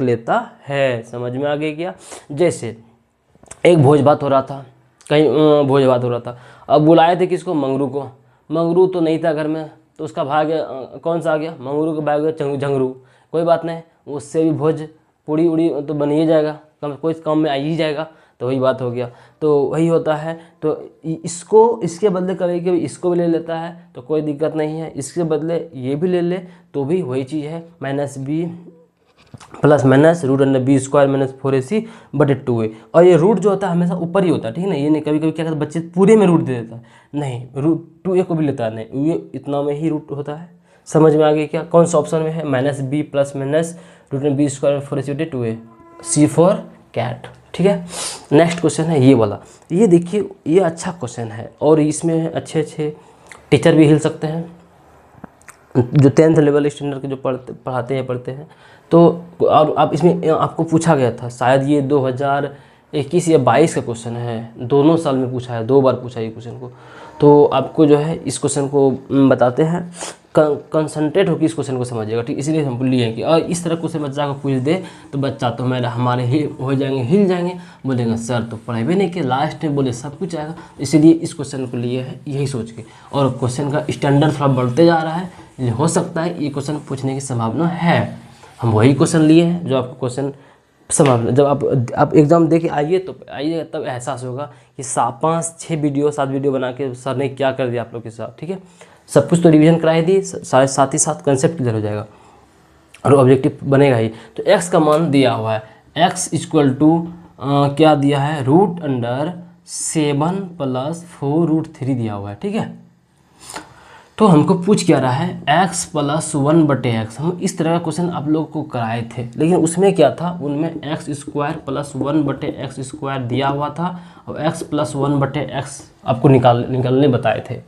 लेता है, समझ में आ गया क्या। जैसे एक भोज भात हो रहा था, अब बुलाए थे किसको, मंगरू को। मंगरू तो नहीं था घर में, तो उसका भाग कौन सा आ गया, मंगरू का भाग गया झंगरू। कोई बात नहीं, उससे भी भोज पूड़ी उड़ी तो बन ही जाएगा, कोई काम में आ ही जाएगा, तो वही बात हो गया। तो वही होता है, तो इसके बदले कभी कभी इसको भी ले लेता है, तो कोई दिक्कत नहीं है, इसके बदले ये भी ले ले तो भी वही चीज़ है, minus B plus minus root under B square minus 4ac बटे 2a। और ये रूट जो होता है हमेशा ऊपर ही होता है, ठीक है ना, ये नहीं कभी कभी क्या करता है बच्चे पूरे में रूट दे देता है, नहीं रूट 2a को भी लेता है, नहीं ये इतना में ही रूट होता है। समझ में आ गया क्या, कौन सा ऑप्शन में है, minus B plus minus root under B square 4ac बटे 2a, C फॉर कैट। ठीक है, नेक्स्ट क्वेश्चन है ये वाला, ये देखिए ये अच्छा क्वेश्चन है और इसमें अच्छे टीचर भी हिल सकते हैं, जो 10th लेवल स्टैंडर्ड के जो पढ़ते हैं। तो और आप इसमें आपको पूछा गया था, शायद ये 2021 या 22 का क्वेश्चन है, दोनों साल में पूछा है, 2 बार पूछा है ये क्वेश्चन को। तो आपको जो है इस क्वेश्चन को बताते हैं, कंसंट्रेट होकर इस क्वेश्चन को समझिएगा, ठीक। इसीलिए हम लिए कि और इस तरह क्वेश्चन बच्चा को पूछ दे तो बच्चा तो हमारे हिल जाएंगे, बोलेंगे सर तो पढ़ेबे नहीं कि लास्ट में बोले सब कुछ आएगा। इसीलिए इस क्वेश्चन को लिए है यही सोच के, और क्वेश्चन का स्टैंडर्ड थोड़ा बढ़ते जा रहा है, हो सकता है ये क्वेश्चन पूछने की संभावना है। हम वही क्वेश्चन लिए हैं जो आपको क्वेश्चन संभावना, जब आप एग्ज़ाम दे के आइए तब एहसास होगा कि 5-6 वीडियो 7 वीडियो बना के सर ने क्या कर दिया आप लोग के साथ, ठीक है। सब कुछ तो रिवीजन कराई दी, साथ ही साथ कंसेप्ट क्लियर हो जाएगा और ऑब्जेक्टिव बनेगा ही। तो x का मान दिया हुआ है, x इक्वल टू क्या दिया है, रूट अंडर 7 प्लस 4 रूट 3 दिया हुआ है, ठीक है। तो हमको पूछ क्या रहा है, x प्लस 1 बटे एक्स। हम इस तरह का क्वेश्चन आप लोग को कराए थे, लेकिन उसमें क्या था, उनमें एक्स स्क्वायर प्लस 1 बटे एक्स स्क्वायर दिया हुआ था और x प्लस 1 बटे एक्स आपको निकालने बताए थे।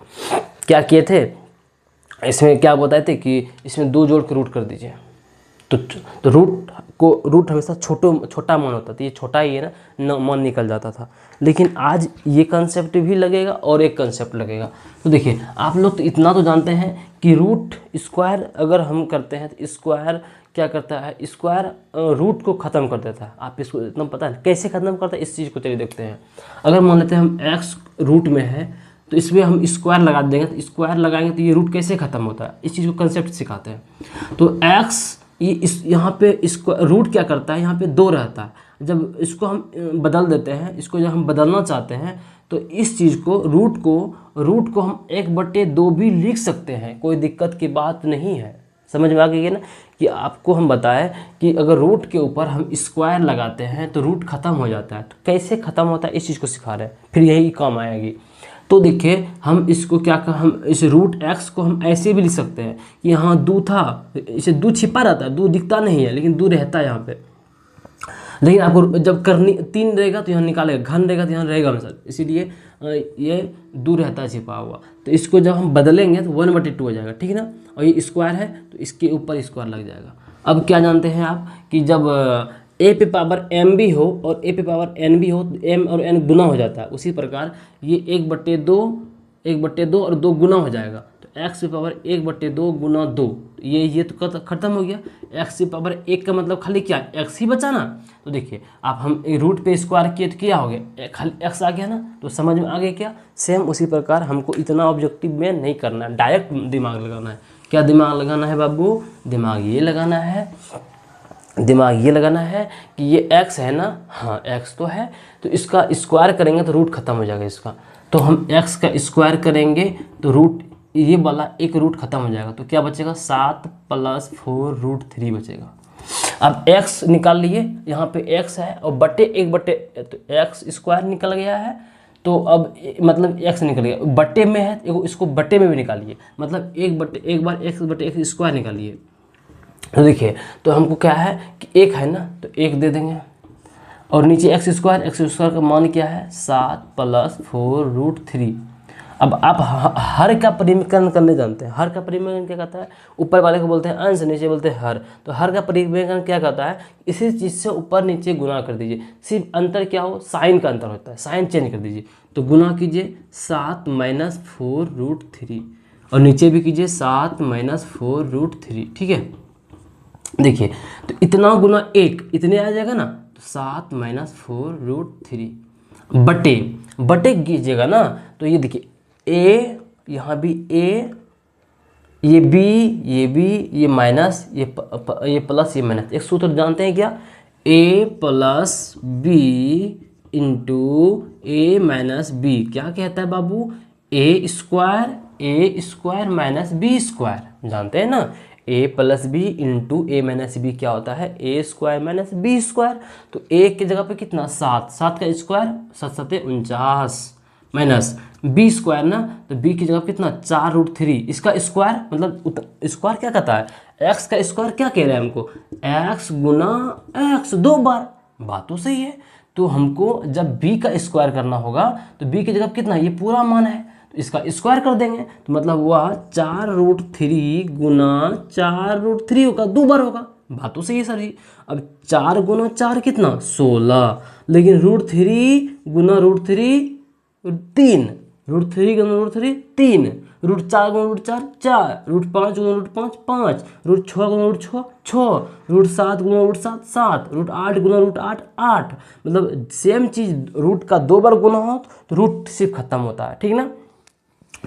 क्या किए थे, इसमें क्या बताए थे कि इसमें 2 जोड़ के रूट कर दीजिए, तो रूट हमेशा छोटा मान होता था, ये छोटा ही है ना, मान निकल जाता था। लेकिन आज ये कंसेप्ट भी लगेगा और एक कंसेप्ट लगेगा। तो देखिए आप लोग तो इतना तो जानते हैं कि रूट स्क्वायर अगर हम करते हैं तो स्क्वायर क्या करता है, स्क्वायर रूट को ख़त्म कर देता है। आप इसको इतना पता है कैसे ख़त्म करता है, इस चीज़ को चलिए देखते हैं। अगर मान लेते हैं हम एक्स रूट में है तो इसमें हम स्क्वायर लगा देंगे, तो स्क्वायर लगाएंगे तो ये रूट कैसे ख़त्म होता है, इस चीज़ को कंसेप्ट सिखाते हैं। तो एक्स यहाँ पे इसको रूट क्या करता है, यहाँ पे 2 रहता है, जब इसको हम बदल देते हैं, इसको जब हम बदलना चाहते हैं तो इस चीज़ को रूट को हम 1/2 भी लिख सकते हैं, कोई दिक्कत की बात नहीं है। समझ में आ गई ना, कि आपको हम बताएं कि अगर रूट के ऊपर हम स्क्वायर लगाते हैं तो रूट ख़त्म हो जाता है। तो कैसे ख़त्म होता है इस चीज़ को सिखा रहे हैं, फिर यही काम आएगी। तो देखिए हम इसको हम इस रूट एक्स को हम ऐसे भी लिख सकते हैं कि यहाँ 2 था, इसे 2 छिपा रहता है, 2 दिखता नहीं है लेकिन 2 रहता है यहाँ पे। लेकिन आपको जब करनी 3 रहेगा तो यहाँ निकालेगा, घन रहेगा तो यहाँ रहेगा हमेशा, इसीलिए ये 2 रहता है छिपा हुआ। तो इसको जब हम बदलेंगे तो 1/2 हो जाएगा, ठीक है ना। और ये स्क्वायर है तो इसके ऊपर स्क्वायर लग जाएगा। अब क्या जानते हैं आप कि जब a पे पावर m भी हो और a पे पावर n भी हो तो m और n गुना हो जाता है। उसी प्रकार ये 1/2 और 2 गुना हो जाएगा, तो x पे पावर 1/2 गुना 2, ये तो खत्म हो गया। x पे पावर 1 का मतलब खाली क्या, x ही बचा ना। तो देखिए आप हम रूट पे स्क्वायर किए तो क्या हो गया, खाली x आ गया ना। तो समझ में आ गया क्या। सेम उसी प्रकार हमको इतना ऑब्जेक्टिव में नहीं करना है, डायरेक्ट दिमाग लगाना है। क्या दिमाग लगाना है बाबू, दिमाग ये लगाना है दिमाग ये लगाना है कि ये x है ना, हाँ x तो है, तो इसका स्क्वायर करेंगे तो रूट खत्म हो जाएगा इसका। तो हम x का स्क्वायर करेंगे तो रूट, ये वाला एक रूट खत्म हो जाएगा, तो क्या बचेगा 7 + 4√3 बचेगा। अब x निकाल लिए, यहाँ पे x है और बटे 1/, तो x स्क्वायर निकल गया है, तो अब मतलब x निकल गया, बटे में है इसको बटे में भी निकालिए, मतलब 1 बार x/x स्क्वायर निकालिए। तो देखिए, तो हमको क्या है कि 1 है ना, तो 1 दे देंगे, और नीचे x स्क्वायर का मान क्या है 7 + 4√3। अब आप हर का परिमीकरण करने जानते हैं। हर का परिमीकरण क्या कहता है, ऊपर वाले को बोलते हैं अंश, नीचे बोलते हैं हर। तो हर का परिमीकरण क्या कहता है, इसी चीज़ से ऊपर नीचे गुना कर दीजिए, सिर्फ अंतर क्या हो, साइन का अंतर होता है, साइन चेंज कर दीजिए। तो गुना कीजिए 7 - 4√3 और नीचे भी कीजिए 7 - 4√3, ठीक है। देखिए, तो इतना गुना 1 इतने आ जाएगा ना, तो 7 - 4√3 बटे कीजिएगा ना, तो ये देखिए a, यहाँ भी a, ये b, ये माइनस, ये प्लस, ये माइनस। एक सूत्र जानते हैं क्या, a + b × a - b क्या कहता है बाबू, a² - b², जानते हैं ना, a + b × a - b क्या होता है, a² - b²। तो a की जगह पे कितना 7, 7 का स्क्वायर 7 × 7 = 49 माइनस b² ना, तो b की जगह कितना 4√3, इसका स्क्वायर मतलब स्क्वायर क्या कहता है, x का स्क्वायर क्या कह रहा है हमको, x × x 2 बार, बात तो सही है। तो हमको जब b का स्क्वायर करना होगा तो b की जगह कितना, ये पूरा मान है, तो इसका स्क्वायर कर देंगे, तो मतलब वह 4√3 × 4√3 होगा, 2 बार होगा, बात तो सही है सर जी। अब 4 × 4 कितना 16, लेकिन √3 × √3 3, √3 × √3 3, √4 × √4 4, √5 × √5 5, √6 × √6 6, √7 × √7 7, √8 × √8 8। मतलब सेम चीज़ रूट का 2 बार गुना हो तो रूट सिर्फ खत्म होता है, ठीक ना।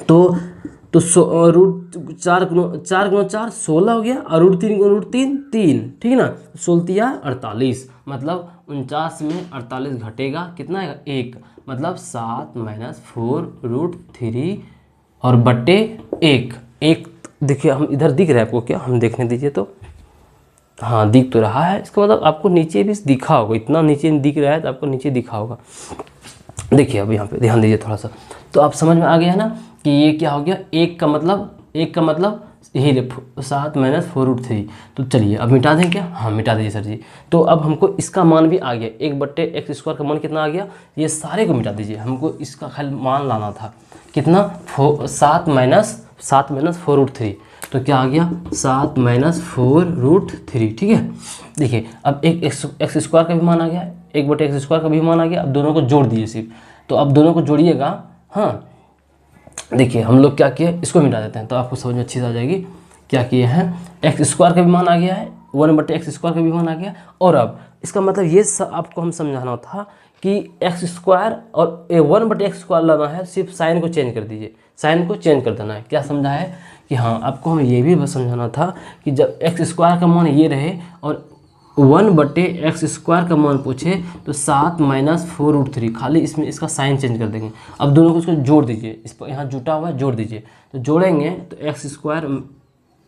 तो √4 × 4 16 हो गया, और √3 × 3 3, ठीक ना। 16 48, मतलब 49 में 48 घटेगा, कितना है 1, मतलब 7 - 4√3 और बटे 1। देखिए हम इधर दिख रहा है आपको क्या, हम देखने दीजिए तो, हाँ दिख तो रहा है, इसका मतलब आपको नीचे भी दिखा होगा, इतना नीचे दिख रहा है तो आपको नीचे दिखा होगा। देखिए अब यहाँ पे ध्यान दीजिए थोड़ा सा, तो आप समझ में आ गया ना कि ये क्या हो गया, 1 का मतलब यही 7 - 4√3। तो चलिए अब मिटा दें क्या, हाँ मिटा दीजिए सर जी। तो अब हमको इसका मान भी आ गया, 1/x² का मान कितना आ गया, ये सारे को मिटा दीजिए, हमको इसका खाली मान लाना था, कितना 7 - 4√3। तो क्या आ गया 7 - 4√3, ठीक है। देखिए अब एक x² का भी मान आ गया, 1/x² का भी मान आ गया। अब दोनों को जोड़ दीजिए सिर्फ, तो अब दोनों को जोड़िएगा, हाँ। देखिए हम लोग क्या किए, इसको मिटा देते हैं तो आपको समझ में अच्छी से आ जाएगी। क्या किए हैं, x² का भी मान आ गया है, 1/x² का भी मान आ गया। और अब इसका मतलब ये सब आपको हम समझाना था कि x² और 1/x² लाना है, सिर्फ साइन को चेंज कर दीजिए, साइन को चेंज कर देना है। क्या समझा है कि हाँ, आपको हम ये भी समझाना था कि जब x² का मान ये रहे और 1/x² का मान पूछे तो 7 - 4√3, खाली इसमें इसका साइन चेंज कर देंगे। अब दोनों को इसको जोड़ दीजिए, इस पर यहाँ जुटा हुआ है, जोड़ दीजिए। तो जोड़ेंगे तो x²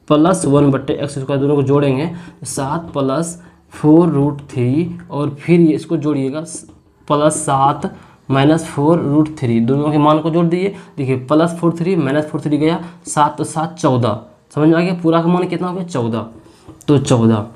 + 1/x² दोनों को जोड़ेंगे तो 7 + 4√3, और फिर ये इसको जोड़िएगा +7 - 4√3, दोनों के मान को जोड़ दीजिए। देखिए +43 - 43 गया, 7 + 7 14, समझ में आ गया, पूरा का मान कितना हो गया 14। तो 14,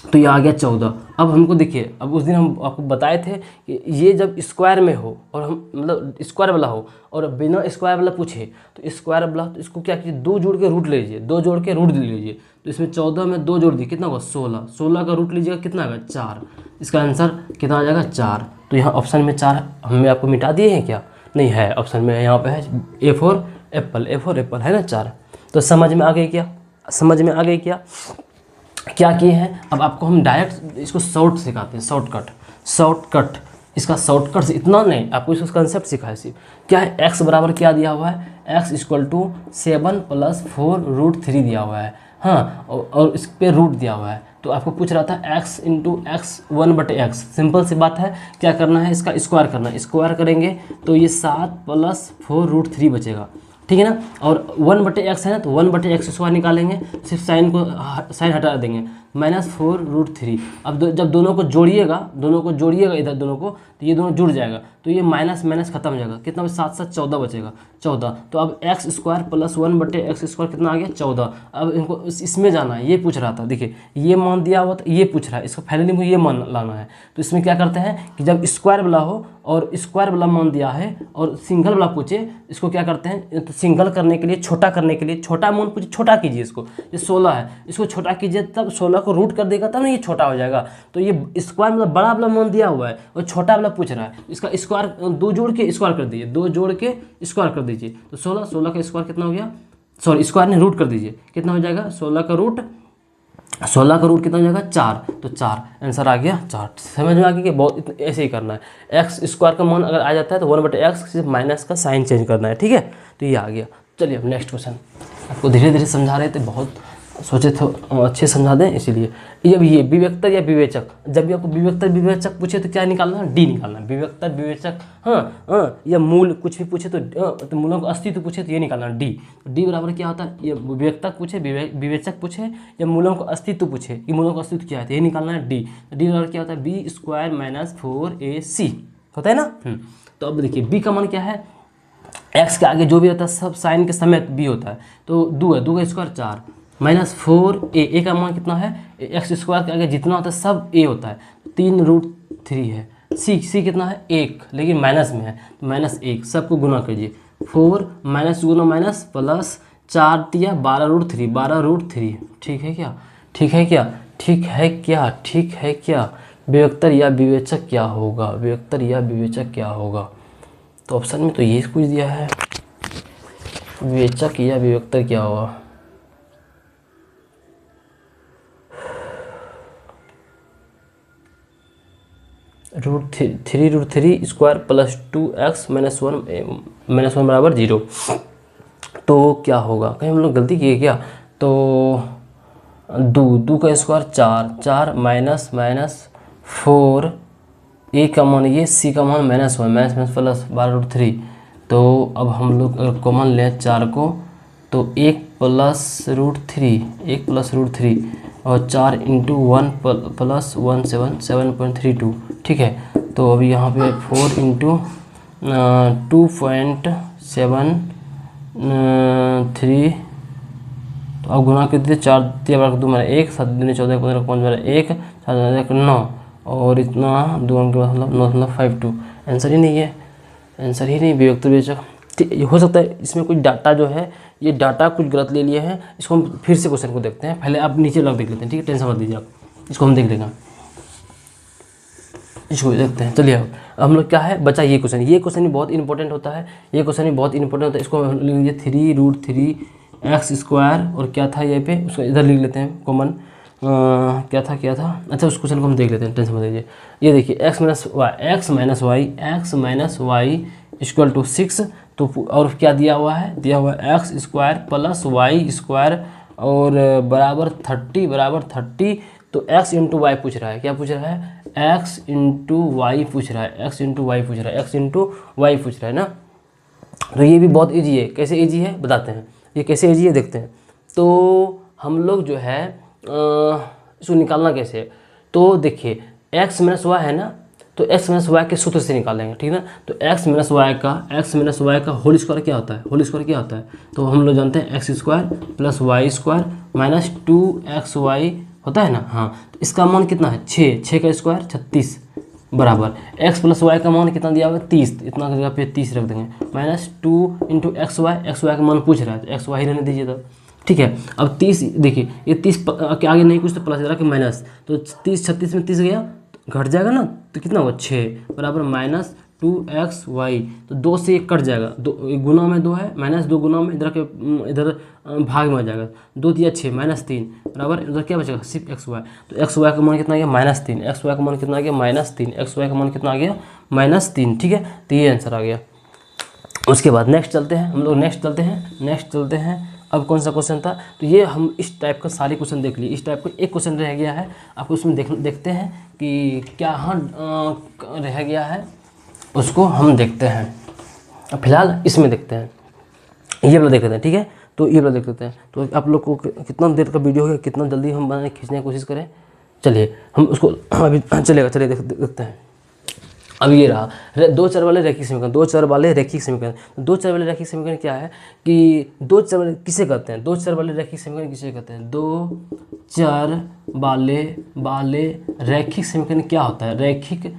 तो ये आ गया 14। अब हमको देखिए, अब उस दिन हम आपको बताए थे कि ये जब स्क्वायर में हो और हम मतलब स्क्वायर वाला हो और बिना स्क्वायर वाला पूछे, तो स्क्वायर वाला तो इसको क्या कीजिए, 2 जोड़ के रूट ले लीजिए, 2 जोड़ के रूट ले लीजिए। तो इसमें 14 में 2 जोड़ दिए, कितना होगा 16, 16 का रूट लीजिएगा, कितना आएगा 4, इसका आंसर कितना आ जाएगा 4। तो यहाँ ऑप्शन में 4 हमने आपको मिटा दिए हैं क्या, नहीं है ऑप्शन में, यहाँ पे है A for एप्पल है ना 4। तो समझ में आ गई क्या, समझ में आ गई क्या किए हैं। अब आपको हम डायरेक्ट इसको शॉर्ट सिखाते हैं, शॉर्टकट। इसका शॉर्टकट से इतना नहीं, आपको इसका कंसेप्ट सिखाए सिर्फ। क्या है, x बराबर क्या दिया हुआ है, x = 7 + 4√3 दिया हुआ है, हाँ, और इस पे रूट दिया हुआ है। तो आपको पूछ रहा था x into x 1/x। Simple सी बात है, क्या करना है, इसका स्क्वायर करना है। स्क्वायर करेंगे तो ये 7 + 4√3 बचेगा, ठीक है ना। और 1/x है ना, तो 1/x स्क्वायर निकालेंगे, सिर्फ साइन हटा देंगे, -4√3। अब जब दोनों को जोड़िएगा इधर दोनों को, तो ये दोनों जुड़ जाएगा, तो ये माइनस माइनस खत्म हो जाएगा। कितना 7 7 14 बचेगा, 14। तो अब x square plus 1/x square कितना आ गया, 14। अब इनको इसमें जाना है, ये पूछ रहा था, देखिए ये मान दिया हुआ था, ये पूछ रहा है, इसको फाइनली मुझे ये मान लाना है। तो इसमें क्या करते हैं कि जब स्क्वायर वाला हो और स्क्वायर वाला मान दिया है और सिंगल वाला पूछे, इसको क्या करते हैं, तो सिंगल करने के लिए, छोटा करने के लिए, छोटा मान पूछे, छोटा कीजिए इसको। ये 16 है, इसको छोटा कीजिए, तब 16 को रूट कर देगा, तब ना ये छोटा हो जाएगा। तो ये स्क्वायर मतलब बड़ा वाला मान दिया हुआ है और छोटा वाला पूछ रहा है, इसका स्क्वायर 2 जोड़ के स्क्वायर कर दीजिए, 2 जोड़ के स्क्वायर कर दीजिए। तो 16 का स्क्वायर कितना हो गया, सॉरी स्क्वायर ने रूट कर दीजिए, कितना हो जाएगा, 16 का रूट कितना हो जाएगा, 4। तो 4 आंसर आ गया, 4। समझ में आ गया कि बहुत ऐसे ही करना है। एक्स स्क्वायर का मान अगर आ जाता है तो 1/x, सिर्फ माइनस का साइन चेंज करना है, ठीक है। तो ये आ गया। चलिए अब नेक्स्ट क्वेश्चन। आपको धीरे धीरे समझा रहे थे, बहुत सोचे थे अच्छे समझा दें, इसीलिए। जब ये विवेक्तर या विवेचक, जब भी आपको विवेक्तर विवेचक पूछे तो क्या निकालना है, डी निकालना है। विवेक्तर विवेचक, हाँ, या मूल कुछ भी पूछे तो मूलों का अस्तित्व पूछे तो ये निकालना है, डी। डी बराबर क्या होता है, ये विवेक्तक पूछे, विवेचक पूछे या मूलों का अस्तित्व पूछे, ये मूलों का अस्तित्व क्या है, तो ये निकालना है डी। डी बराबर क्या होता है, b² - 4ac होता है ना। तो अब देखिए b का मान क्या है, x के आगे जो भी होता है सब साइन के समेत b होता है। तो 2 है, 2 का स्क्वायर 4 -4a का मान कितना है, एक्स स्क्वायर के आगे जितना होता है सब a होता है, 3√3 है। c कितना है, 1, लेकिन माइनस में है, -1, सबको गुना कीजिए, 4 माइनस गुना माइनस प्लस 4 दिया 12√3। ठीक है क्या, ठीक है क्या, ठीक है क्या, ठीक है क्या। विवेक्तर या विवेचक क्या होगा, विवेक्तर या विवेचक क्या होगा। तो ऑप्शन में तो ये कुछ दिया है, विवेचक या विवेक्तर क्या होगा। √3 स्क्वायर प्लस 2x -1 बराबर 0। तो क्या होगा, कहीं हम लोग गलती किए क्या। तो 2 का स्क्वायर 4 माइनस -4, a का मान ये, c का मान -1 प्लस 12√3। तो अब हम लोग अगर कॉमन लें 4 को, तो 1 + √3 और 4 × 1 + 1 7.32, ठीक है। तो अभी यहाँ पे 4 × 2.73, तो अब गुना कर दीजिए, 4 × 2 मेरा 1, 7 × 14 15 5 मेरा 1, 7 × 9 और इतना 2 अंक मतलब 9.52। आंसर ही नहीं है, आंसर ही नहीं विवेक्तर विवेचक। हो सकता है इसमें कुछ डाटा जो है, ये डाटा कुछ गलत ले लिए हैं। इसको हम फिर से क्वेश्चन को देखते हैं, पहले आप नीचे लग देख लेते हैं, ठीक है, टेंशन मत लीजिए आप, इसको हम देख लेंगे, इसको देखते हैं। चलिए अब हम लोग क्या है बचा ये क्वेश्चन, ये क्वेश्चन भी बहुत इंपॉर्टेंट होता है, ये क्वेश्चन भी बहुत इंपॉर्टेंट होता है। इसको लिख लीजिए 3√3x² और क्या था ये पे, उसको इधर लिख लेते हैं कॉमन, क्या था अच्छा उस क्वेश्चन को हम देख लेते हैं, टेंशन मत लीजिए। ये देखिए x - y = 6। तो और क्या दिया हुआ है, दिया हुआ है x² + y² और बराबर 30। तो x × y पूछ रहा है, क्या पूछ रहा है, x × y पूछ रहा है, x × y पूछ रहा है ना। तो ये भी बहुत इजी है। कैसे इजी है बताते हैं, ये कैसे इजी है देखते हैं। तो हम लोग जो है इसको निकालना कैसे है, तो देखिए x - y है ना, तो x - y के सूत्र से निकालेंगे, ठीक है ना। तो x - y का होल स्क्वायर क्या होता है, तो हम लोग जानते हैं x² + y² - 2xy होता है ना। हाँ, तो इसका मान कितना है, 6 का स्क्वायर 36 बराबर x + y का मान कितना दिया हुआ है, 30, इतना जगह पे 30 रख देंगे, -2 × xy का मान पूछ रहा है, तो xy ही रहने दीजिए तब, ठीक है। अब 30 देखिए, ये 30 के आगे नहीं कुछ तो प्लस इधर के माइनस, तो 30 36 में 30 गया, घट जाएगा ना, तो कितना होगा 6 बराबर -2xy। तो 2 से 1 कट जाएगा, 2 गुना में 2 है, -2 गुना में इधर भाग में आ जाएगा, 2 दिया 6 -3 बराबर इधर क्या बचेगा सिर्फ xy। तो xy का मान कितना आ गया -3, xy का मान कितना आ गया -3, xy का मान कितना आ गया -3, ठीक है। तो ये आंसर आ गया। उसके बाद नेक्स्ट चलते हैं हम लोग, नेक्स्ट चलते हैं अब कौन सा क्वेश्चन था, तो ये हम इस टाइप का सारे क्वेश्चन देख लिए। इस टाइप का एक क्वेश्चन रह गया है, आपको उसमें देखते हैं कि क्या हाँ रह गया है, उसको हम देखते हैं। अब फिलहाल इसमें देखते हैं, ये वाला देख लेते हैं, ठीक है। तो ये वाला देख लेते हैं। तो आप लोग को कितना देर का वीडियो है, कितना जल्दी हम बनाने खींचने की कोशिश करें। चलिए हम उसको अभी चलेगा, चलिए देखते हैं। अब ये रहा दो चर वाले रैखिक समीकरण। दो चर वाले रैखिक समीकरण, दो चर वाले रैखिक समीकरण क्या है कि दो चर वाले किसे कहते हैं, दो चर वाले रैखिक समीकरण किसे कहते हैं, दो चर वाले रैखिक समीकरण क्या होता है, रैखिक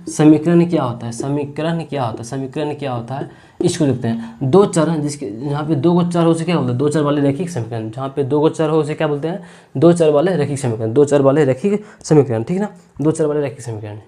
समीकरण क्या होता है, समीकरण क्या होता है, इसको देखते हैं। दो चर जिसके जहाँ पे दो गो चर हो उसे क्या बोलते हैं, दो चर वाले रैखिक समीकरण। जहाँ पे दो गो चर हो उसे क्या बोलते हैं, दो चर वाले रैखिक समीकरण। दो चर वाले रैखिक समीकरण, ठीक है ना, दो चर वाले रैखिक समीकरण।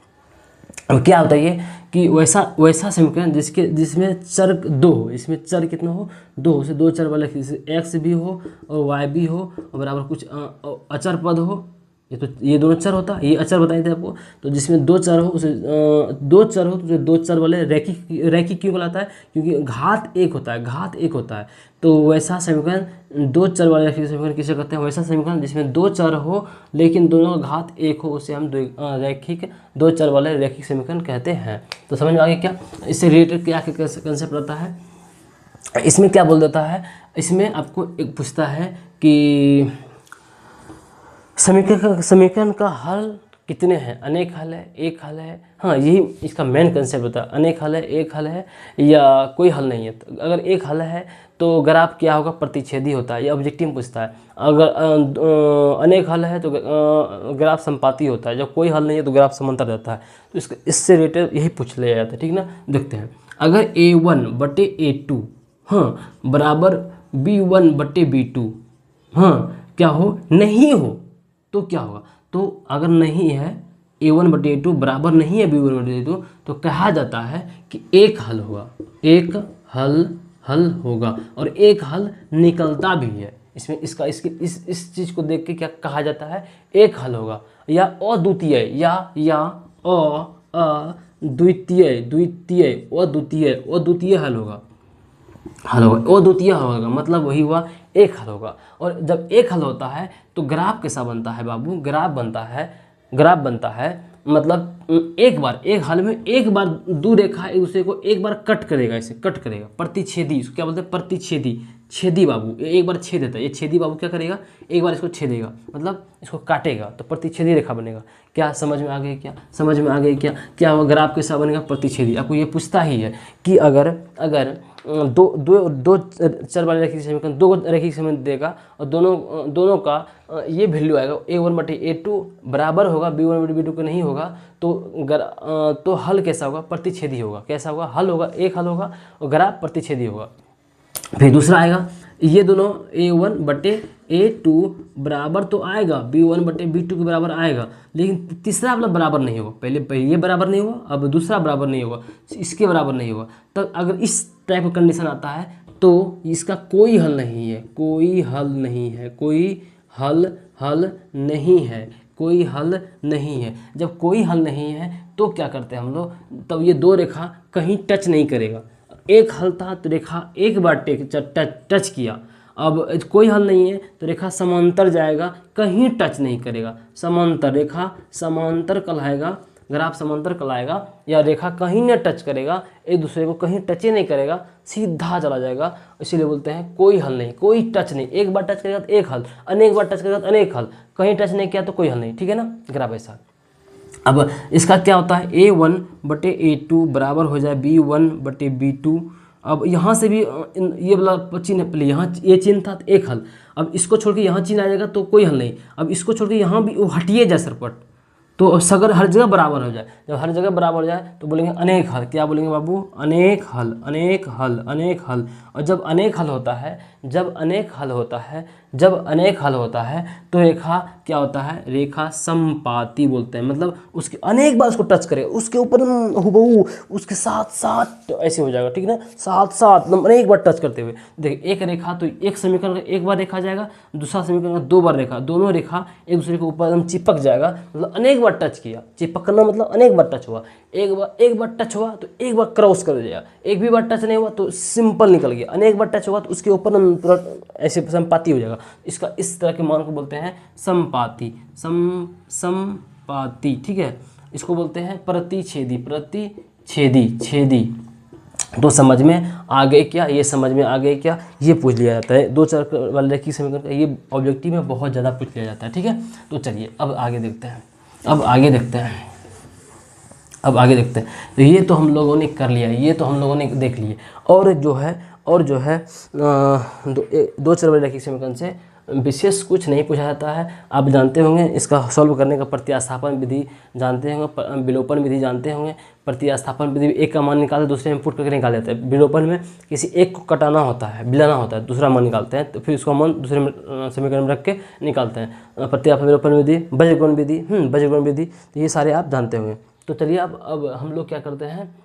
अब क्या होता है ये कि वैसा समीकरण जिसमें चर दो हो, इसमें चर कितना हो, दो हो, से दो चर वाले एक्स भी हो और वाई भी हो और बराबर कुछ अचर पद हो। ये दोनों चर होता है, ये अचर बताए थे आपको। तो जिसमें दो चर हो उसे दो चर हो तो उसे दो चर वाले रैखिक क्यों कहलाता है, क्योंकि घात एक होता है। तो वैसा समीकरण दो चर वाले रैखिक समीकरण किसे कहते हैं, वैसा समीकरण जिसमें दो चर हो लेकिन दोनों का घात एक हो उसे हम दो चर वाले रैखिक समीकरण कहते हैं। तो समझ में आ गया क्या, इससे रिलेटेड क्या कंसेप्ट रहता है। इसमें क्या बोल देता है, इसमें आपको एक पूछता है कि समीकरण का हल कितने हैं, अनेक हल है, एक हल है। हाँ, यही इसका मेन कंसेप्ट होता है, अनेक हल है, एक हल है या कोई हल नहीं है। तो अगर एक हल है तो ग्राफ क्या होगा, प्रतिच्छेदी होता है, ये ऑब्जेक्टिव पूछता है। अगर अनेक हल है तो ग्राफ संपाती होता है, जब कोई हल नहीं है तो ग्राफ समांतर रहता है। तो इससे रिलेटेड यही पूछ लिया जाता है, ठीक ना। देखते हैं, अगर A1/A2 हाँ बराबर B1/B2 हाँ क्या हो, नहीं हो तो क्या होगा। तो अगर नहीं है A1/A2 बराबर नहीं है B1/A2 तो कहा जाता है कि एक हल होगा, एक हल होगा और एक हल निकलता भी है। इसमें इस चीज़ को देख के क्या कहा जाता है, एक हल होगा या अद्वितीय या अद्वितीय हल होगा, अद्वितीय होगा मतलब वही हुआ एक हल होगा। और जब एक हल होता है तो ग्राफ कैसा बनता है बाबू, ग्राफ बनता है मतलब एक हल में एक बार दो रेखा एक दूसरे को एक बार कट करेगा, इसे कट करेगा, प्रतिच्छेदी, इसको क्या बोलते हैं, प्रतिच्छेदी, छेदी बाबू, एक बार छेद देता है, ये छेदी बाबू क्या करेगा, एक बार इसको छेदेगा मतलब इसको काटेगा तो प्रतिच्छेदी रेखा बनेगा। क्या समझ में आ गई, क्या हुआ, ग्राफ कैसा बनेगा, प्रतिच्छेदी। आपको ये पूछता ही है कि अगर दो चर वाले रैखिक समीकरण, दो रैखिक समीकरण देगा और दोनों का ये वैल्यू आएगा A1/A2 बराबर होगा B1/B2 के नहीं होगा तो हल कैसा होगा, प्रतिच्छेदी होगा। कैसा होगा, हल होगा, एक हल होगा और ग्राफ प्रतिच्छेदी होगा। फिर दूसरा आएगा, ये दोनों A1/A2 बराबर तो आएगा B1/B2 के बराबर आएगा, लेकिन तीसरा वाला बराबर नहीं होगा। पहले ये बराबर नहीं हुआ, अब दूसरा बराबर नहीं होगा, इसके बराबर नहीं होगा। तब अगर इस टाइप का कंडीशन आता है तो इसका कोई हल नहीं है, कोई हल नहीं है। जब कोई हल नहीं है तो क्या करते हैं हम लोग, तब ये दो रेखा कहीं टच नहीं करेगा। एक हल था तो रेखा एक बार टच किया, अब कोई हल नहीं है तो रेखा समांतर जाएगा, कहीं टच नहीं करेगा। समांतर रेखा समांतर कहलाएगा, ग्राफ समांतर कहलाएगा, या रेखा कहीं न टच करेगा, एक दूसरे को कहीं टच ही नहीं करेगा, सीधा चला जाएगा। इसीलिए बोलते हैं कोई हल नहीं, कोई टच नहीं। एक बार टच करेगा तो एक हल, अनेक बार टच करेगा तो अनेक हल, कहीं टच नहीं किया तो कोई हल नहीं, ठीक है ना, ग्राफ ऐसा। अब इसका क्या होता है, A1/A2 बराबर हो जाए B1/B2। अब यहाँ से भी ये वाला चिन्ह, पहले यहाँ ये चिन्ह था तो एक हल, अब इसको छोड़ के यहाँ चिन्ह आ जाएगा तो कोई हल नहीं। अब इसको छोड़ के यहाँ भी वो हटिए जाए सरपट, तो अगर हर जगह बराबर हो जाए, जब हर जगह बराबर हो जाए तो बोलेंगे अनेक हल। क्या बोलेंगे बाबू, अनेक हल। और जब अनेक हल होता है तो रेखा क्या होता है, रेखा समपाती बोलते हैं। मतलब उसके अनेक बार उसको टच करेगा, उसके ऊपर हुबहू उसके साथ तो ऐसे हो जाएगा, ठीक ना, साथ अनेक बार टच करते हुए। देखिए एक रेखा तो एक समीकरण एक बार देखा जाएगा, दूसरा समीकरण दो बार रेखा, दोनों रेखा एक दूसरे के ऊपर एकदम चिपक जाएगा। मतलब अनेक बार टच किया, चिपकना मतलब अनेक बार टच हुआ। एक बार टच हुआ तो एक बार क्रॉस कर दिया, एक भी बार टच नहीं हुआ तो सिंपल निकल गया। अनेक बार टच हुआ तो उसके ऊपर पूरा ऐसे समपाती हो जाएगा। इसका इस तरह के मान को बोलते हैं समपाती, समपाती, ठीक है। इसको बोलते हैं प्रतिच्छेदी, छेदी। तो समझ में आ गए क्या, ये समझ में आ गए क्या, ये पूछ लिया जाता है 2 चर वाले रैखिक समीकरण का, ये ऑब्जेक्टिव में बहुत ज़्यादा पूछ लिया जाता है, ठीक है। तो चलिए अब आगे देखते हैं, अब आगे देखते हैं। तो ये तो हम लोगों ने कर लिया, ये तो हम लोगों ने देख लिए। और जो है दो चर वाले रैखिक समीकरण से विशेष कुछ नहीं पूछा जाता है। आप जानते होंगे इसका सॉल्व करने का प्रतिस्थापन विधि जानते होंगे, विलोपन विधि जानते होंगे। प्रतिस्थापन विधि एक का मान निकालते दूसरे में पुट करके निकाल देते हैं। विलोपन में किसी एक को कटाना होता है, मिलाना होता है, दूसरा मान निकालते हैं, तो फिर उसका मान दूसरे समीकरण में रख के निकालते हैं। प्रतिस्थापन विलोपन विधि, बजगुण विधि, तो ये सारे आप जानते होंगे। तो चलिए अब हम लोग क्या करते हैं,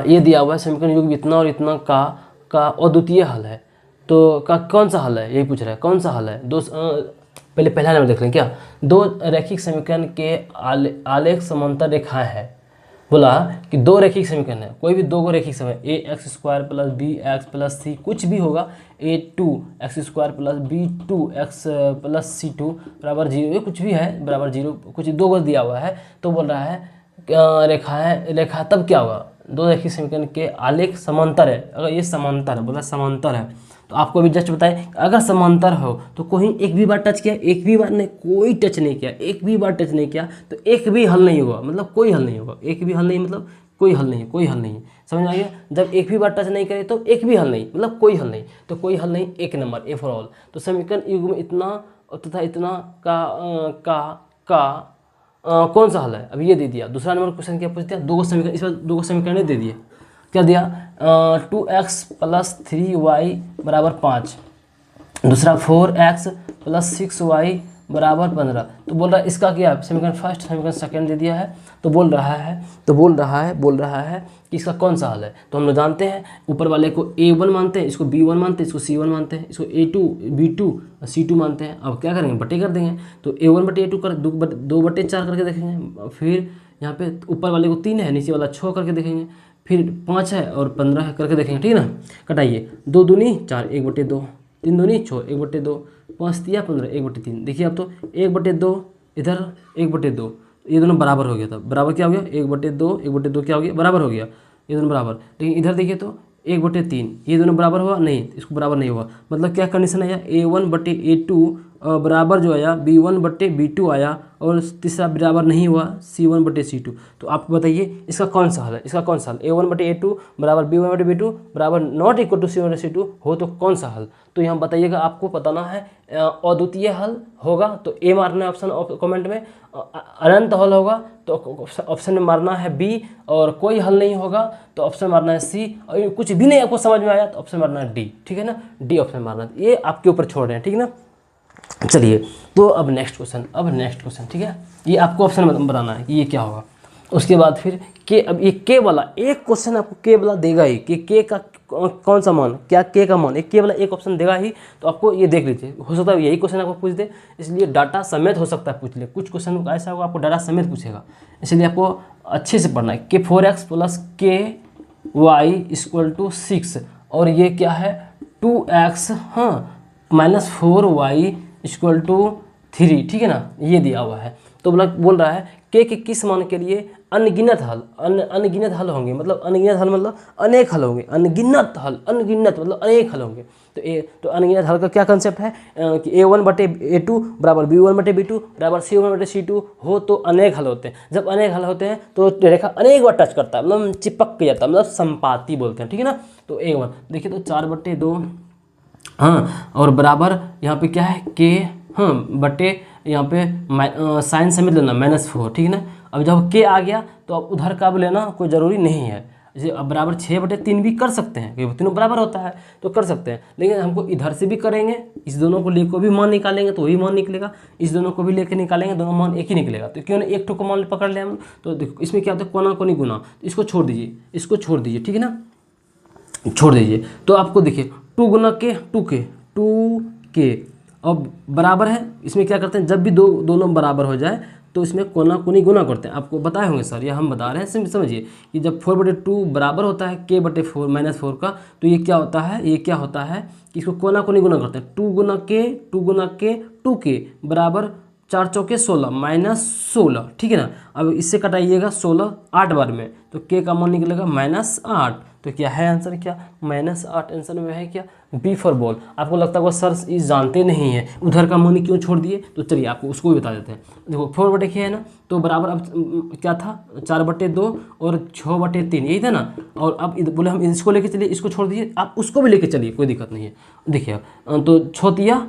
ये दिया हुआ है समीकरण युग्म इतना और इतना का अद्वितीय हल है, तो का कौन सा हल है, यही पूछ रहा है कौन सा हल है। पहला नंबर देख लें क्या, 2 रैखिक समीकरण के आलेख समांतर रेखाएं हैं। बोला कि 2 रैखिक समीकरण है, कोई भी 2 रैखिक समीकरण ax² + bx + c कुछ भी होगा, a2x² + b2x + c2 बराबर 0, ये कुछ भी है बराबर 0, कुछ 2 को दिया हुआ है। तो बोल रहा है रेखा तब क्या होगा, 2 रैखिक समीकरण के आलेख समांतर है। अगर ये समांतर है, बोला समांतर है, तो आपको अभी जस्ट बताएं, अगर समांतर हो तो कोई एक भी बार टच किया, एक भी बार नहीं, कोई टच नहीं किया, एक भी बार टच नहीं किया तो एक भी हल नहीं होगा, मतलब कोई हल नहीं होगा। एक भी हल नहीं मतलब कोई हल नहीं, कोई हल नहीं, समझ में आ गया। जब एक भी बार टच नहीं करे तो एक भी हल नहीं, मतलब कोई हल नहीं, तो कोई हल नहीं, 1 नंबर ए फॉर ऑल। तो समीकरण युग्म इतना तथा इतना का कौन सा हल है, अभी ये दे दिया। दूसरा नंबर क्वेश्चन क्या पूछ दिया, 2 समीकरण, इस बार 2 समीकरण दे दिए। क्या दिया, 2x + 3y = 5, दूसरा 4x + 6y = 15। तो बोल रहा है इसका क्या, समीकरण फर्स्ट समीकरण सेकंड दे दिया है। तो बोल रहा है कि इसका कौन सा हल है। तो हम लोग जानते हैं ऊपर वाले को a1 मानते हैं, इसको b1 मानते हैं, इसको c1 मानते हैं, इसको a2 b2 c2 मानते हैं। अब क्या करेंगे, बटे कर देंगे। तो a1/a2 कर 2/4 करके देखेंगे। फिर यहाँ पे ऊपर वाले को 3 है, नीचे वाला 6 करके देखेंगे। फिर 5 है और 15 है करके देखेंगे, ठीक है ना। कटाइए, 2 दूनी 4 1/2, 3 दूनी 6 1/2, 5 तिया 15 1/3। देखिए अब तो 1/2 इधर 1/2, ये दोनों बराबर हो गया था। बराबर क्या हो गया, 1/2 क्या हो गया, बराबर हो गया, ये दोनों बराबर। लेकिन इधर देखिए तो 1/3, ये दोनों बराबर हुआ नहीं, इसको बराबर नहीं हुआ। मतलब क्या कंडीशन आया, a1/a2 बराबर जो आया b1/b2 आया, और तीसरा बराबर नहीं हुआ c1/c2। तो आप बताइए इसका कौन सा हल है, इसका कौन सा हल, a1/a2 बराबर b1/b2 बराबर नॉट इक्वल टू c1/c2 हो तो कौन सा हल। तो यहाँ बताइएगा, आपको बताना है अद्वितीय हल होगा तो ए मारना है ऑप्शन कमेंट में, अनंत हल होगा तो ऑप्शन में मारना है बी, और कोई हल नहीं होगा तो ऑप्शन मारना है सी, और कुछ भी नहीं आपको समझ में आया तो ऑप्शन मारना है डी, ठीक है ना। डी ऑप्शन मारना है, ये आपके ऊपर छोड़ रहे हैं, ठीक है ना। चलिए तो अब नेक्स्ट क्वेश्चन, ठीक है। ये आपको ऑप्शन बताना है कि ये क्या होगा। उसके बाद फिर के, अब ये के वाला एक क्वेश्चन आपको के वाला देगा ही कि के का कौन सा मान, क्या के का मान, एक के वाला एक ऑप्शन देगा ही। तो आपको ये देख लीजिए, हो सकता है यही क्वेश्चन आपको पूछ दे, इसलिए डाटा समेत हो सकता है पूछ ले। कुछ क्वेश्चन ऐसा होगा आपको डाटा समेत पूछेगा, इसलिए आपको अच्छे से पढ़ना है। के 4x + ky = 6, और ये क्या है 2x - 4y = 3, ठीक है ना, ये दिया हुआ है। तो बोल रहा है के किस मान के लिए अनगिनत हल, अनगिनत हल होंगे, मतलब अनगिनत हल मतलब अनेक हल होंगे, अनगिनत मतलब अनेक हल होंगे। तो अनगिनत हल का क्या कंसेप्ट है कि a1/a2 बराबर b1/b2 बराबर c1/c2 हो तो अनेक हल होते हैं। जब अनेक हल होते हैं तो रेखा अनेक बार टच करता है, मतलब चिपक के जाता है, मतलब संपाती बोलते हैं, ठीक है ना। तो a1 देखिए तो 4/2 और बराबर यहाँ पे क्या है के बटे यहाँ पे साइन समेत लेना -4, ठीक है ना। अब जब के आ गया तो अब उधर का भी लेना कोई ज़रूरी नहीं है। जैसे अब बराबर 6/3 भी कर सकते हैं, क्योंकि तीनों बराबर होता है तो कर सकते हैं। लेकिन हमको इधर से भी करेंगे, इस दोनों को लेकर भी मान निकालेंगे तो वही मान निकलेगा, इस दोनों को भी लेकर निकालेंगे दोनों मान एक ही निकलेगा। तो क्यों ना एक ठो को मान पकड़ ले हम। तो देखो इसमें क्या होता है, कोना कोनी गुना, तो इसको छोड़ दीजिए, ठीक है ना, छोड़ दीजिए। तो आपको देखिए 2 × 2 के अब बराबर है। इसमें क्या करते हैं, जब भी दोनों बराबर हो जाए तो इसमें कोना कोनी गुना करते हैं, आपको बताए होंगे सर, या हम बता रहे हैं, समझिए कि जब 4/2 बराबर होता है k/4 -4 का, तो ये क्या होता है, ये क्या होता है कि इसको कोना कोनी गुना करते हैं, 2 गुना के 2k बराबर 4 चौके 16 -16, ठीक है ना। अब इससे कटाइएगा 16 8 बार में, तो k का मान निकलेगा -8, तो क्या है आंसर, क्या -8 आंसर में है, क्या बी फॉर बॉल। आपको लगता होगा सर इस जानते नहीं है, उधर का मान क्यों छोड़ दिए, तो चलिए आपको उसको भी बता देते हैं। देखो 4/k है ना, तो बराबर अब क्या था 4/2 और 6/3 यही था ना, और अब बोले हम इसको लेके चलिए, इसको छोड़ दिए, आप उसको भी लेके चलिए, कोई दिक्कत नहीं है। देखिए अब तो 6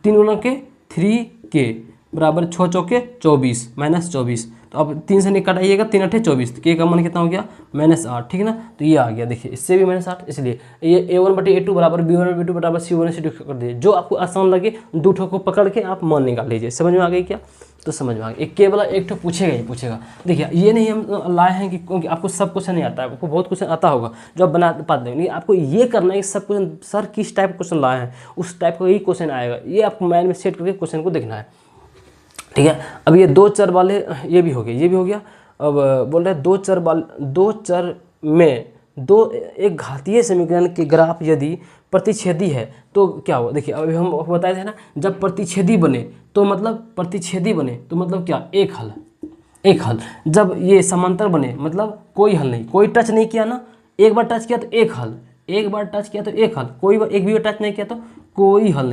3 गुना के 3k बराबर 6 चौके 24 -24, तो अब 3 से निकटाइएगा, 3 8 24, के का मान कितना हो गया -8, ठीक है ना। तो ये आ गया, देखिए इससे भी -8, इसलिए ये a1/a2 बराबर b1/b2 बराबर c1/c2 कर दीजिए, जो आपको आसान लगे दो ठो को पकड़ के आप मान निकाल लीजिए। समझ में आ गई क्या, तो समझ में आ गई। के वाला एक ठो पूछेगा ही पूछेगा। देखिए ये नहीं हम लाए हैं कि क्योंकि आपको सब क्वेश्चन नहीं आता है, आपको बहुत क्वेश्चन आता होगा जो आप बना पाते हैं, आपको ये करना है कि सब क्वेश्चन सर किस टाइप का क्वेश्चन लाए हैं, उस टाइप का ही क्वेश्चन आएगा, ये आपको माइंड में सेट करके क्वेश्चन को देखना है, ठीक है। अब ये 2 चर वाले ये भी हो गया, ये भी हो गया। अब बोल रहे हैं 2 चर में एक घातीय समीकरण के ग्राफ यदि प्रतिच्छेदी है तो क्या होगा। देखिए अभी हम बताए थे ना, जब प्रतिच्छेदी बने तो मतलब क्या, एक हल। जब ये समांतर बने मतलब कोई हल नहीं, कोई टच नहीं किया ना, एक बार टच किया तो एक हल, एक बार टच किया तो एक हल, एक भी टच नहीं किया तो कोई हल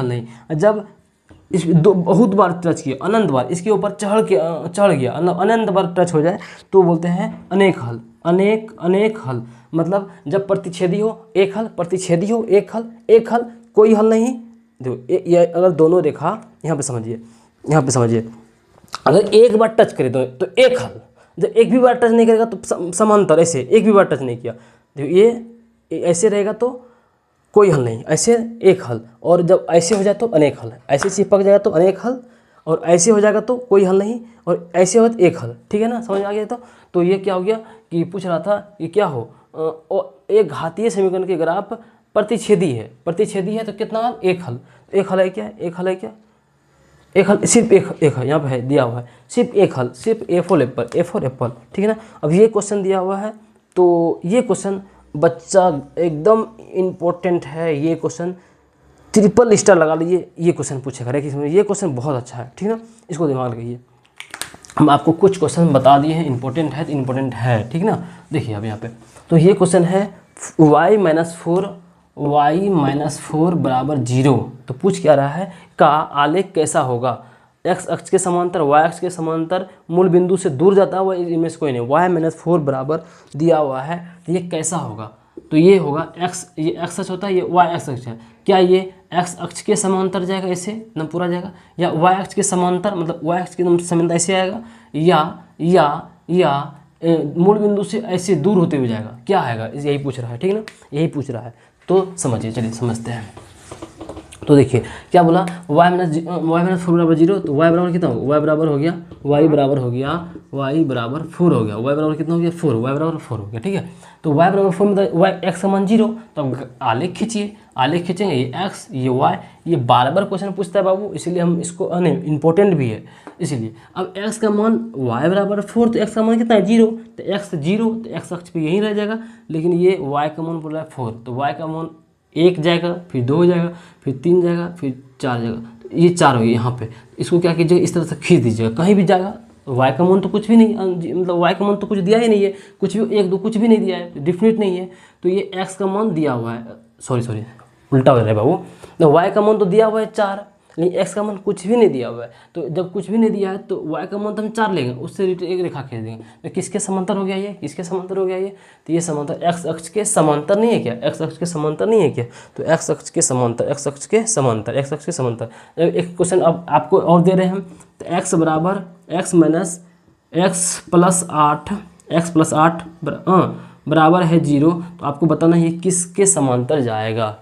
नहीं। जब इस बहुत बार टच किया, अनंत बार इसके ऊपर चढ़ गया, अनंत बार टच हो जाए तो बोलते हैं अनेक हल। मतलब जब प्रतिच्छेदी हो एक हल, एक हल, कोई हल नहीं। देखो ये अगर दोनों रेखा यहाँ पे समझिए, अगर एक बार टच करे तो एक हल, जब एक भी बार टच नहीं करेगा तो समांतर, ऐसे एक भी बार टच नहीं किया, देखो ये ऐसे रहेगा तो कोई हल नहीं, ऐसे एक हल, और जब ऐसे हो जाए तो अनेक हल, ऐसे चिपक जाएगा तो अनेक हल, और ऐसे हो जाएगा तो कोई हल नहीं, और ऐसे हो तो एक हल, ठीक है ना। समझ आ गया। तो ये क्या हो गया कि पूछ रहा था कि क्या हो, एक घातीय समीकरण के ग्राफ प्रतिच्छेदी है तो कितना हल, एक हल। एक हल है क्या, सिर्फ एक है, यहाँ पे है दिया हुआ है सिर्फ एक हल, सिर्फ ए फॉर एप्पल, ठीक है ना। अब ये क्वेश्चन दिया हुआ है, तो ये क्वेश्चन बच्चा एकदम इम्पोर्टेंट है, ये क्वेश्चन ट्रिपल स्टार लगा लीजिए, ये क्वेश्चन पूछेगा ये क्वेश्चन बहुत अच्छा है, ठीक है ना, इसको दिमाग रखिए। हम आपको कुछ क्वेश्चन बता दिए हैं, इंपॉर्टेंट है, ठीक ना। देखिए अब यहाँ पे तो ये क्वेश्चन है y-4 बराबर 0, तो पूछ क्या रहा है, का आलेख कैसा होगा, x अक्ष के समांतर, y अक्ष के समांतर, मूल बिंदु से दूर जाता हुआ, इनमें से कोई नहीं, y-4 बराबर दिया हुआ है, तो ये कैसा होगा, तो ये होगा x, ये x अक्ष होता है, ये y अक्ष है, क्या ये x अक्ष के समांतर जाएगा ऐसे एकदम पूरा जाएगा, या y अक्ष के समांतर मतलब y अक्ष के एकदम समांतर ऐसे आएगा, या मूल बिंदु से ऐसे दूर होते हुए जाएगा, क्या आएगा, यही पूछ रहा है, ठीक है ना, यही पूछ रहा है। तो समझिए, चलिए समझते हैं। तो देखिए क्या बोला, y-4 बराबर 0, तो y बराबर कितना होगा, y बराबर हो गया y बराबर 4 हो गया, y बराबर कितना हो गया 4, y बराबर 4 हो गया, ठीक है। तो y बराबर 4 में y x समान 0, तो अब आलेख खींचेंगे, ये x ये y, ये बार बार क्वेश्चन पूछता है बाबू, इसलिए हम इसको नहीं, इंपॉर्टेंट भी है इसलिए। अब x का मान y बराबर 4, तो x का मान कितना है 0, तो x 0, तो x अक्ष पे यहीं रह जाएगा, लेकिन ये y का मान बोल रहा है 4, तो y का मान 1 जाएगा, फिर 2 हो जाएगा, फिर 3 जाएगा, फिर 4 जाएगा, तो ये 4 हो गया यहाँ पे। इसको क्या कीजिएगा, इस तरह से खींच दीजिएगा, कहीं भी जाएगा। y का मान तो कुछ भी नहीं, मतलब y का मान तो कुछ दिया ही नहीं है, कुछ भी 1 2 कुछ भी नहीं दिया है, डिफिनिट नहीं है, तो ये x का मान दिया हुआ है, सॉरी उल्टा हो रहा है बाबू, तो y का मान तो दिया हुआ है 4, लेकिन x का मान कुछ भी नहीं दिया हुआ है, तो जब कुछ भी नहीं दिया है तो y का मान तो हम 4 लेंगे, उससे एक रेखा खींच देंगे, तो किसके समांतर हो गया ये, किसके समांतर हो गया ये, तो ये समांतर x अक्ष के समांतर नहीं है क्या, x अक्ष के समांतर नहीं है क्या, तो x अक्ष के समांतर। एक क्वेश्चन अब आपको और दे रहे हैं हम, तो x बराबर x प्लस 8 बराबर है 0, तो आपको बताना है किसके समांतर जाएगा,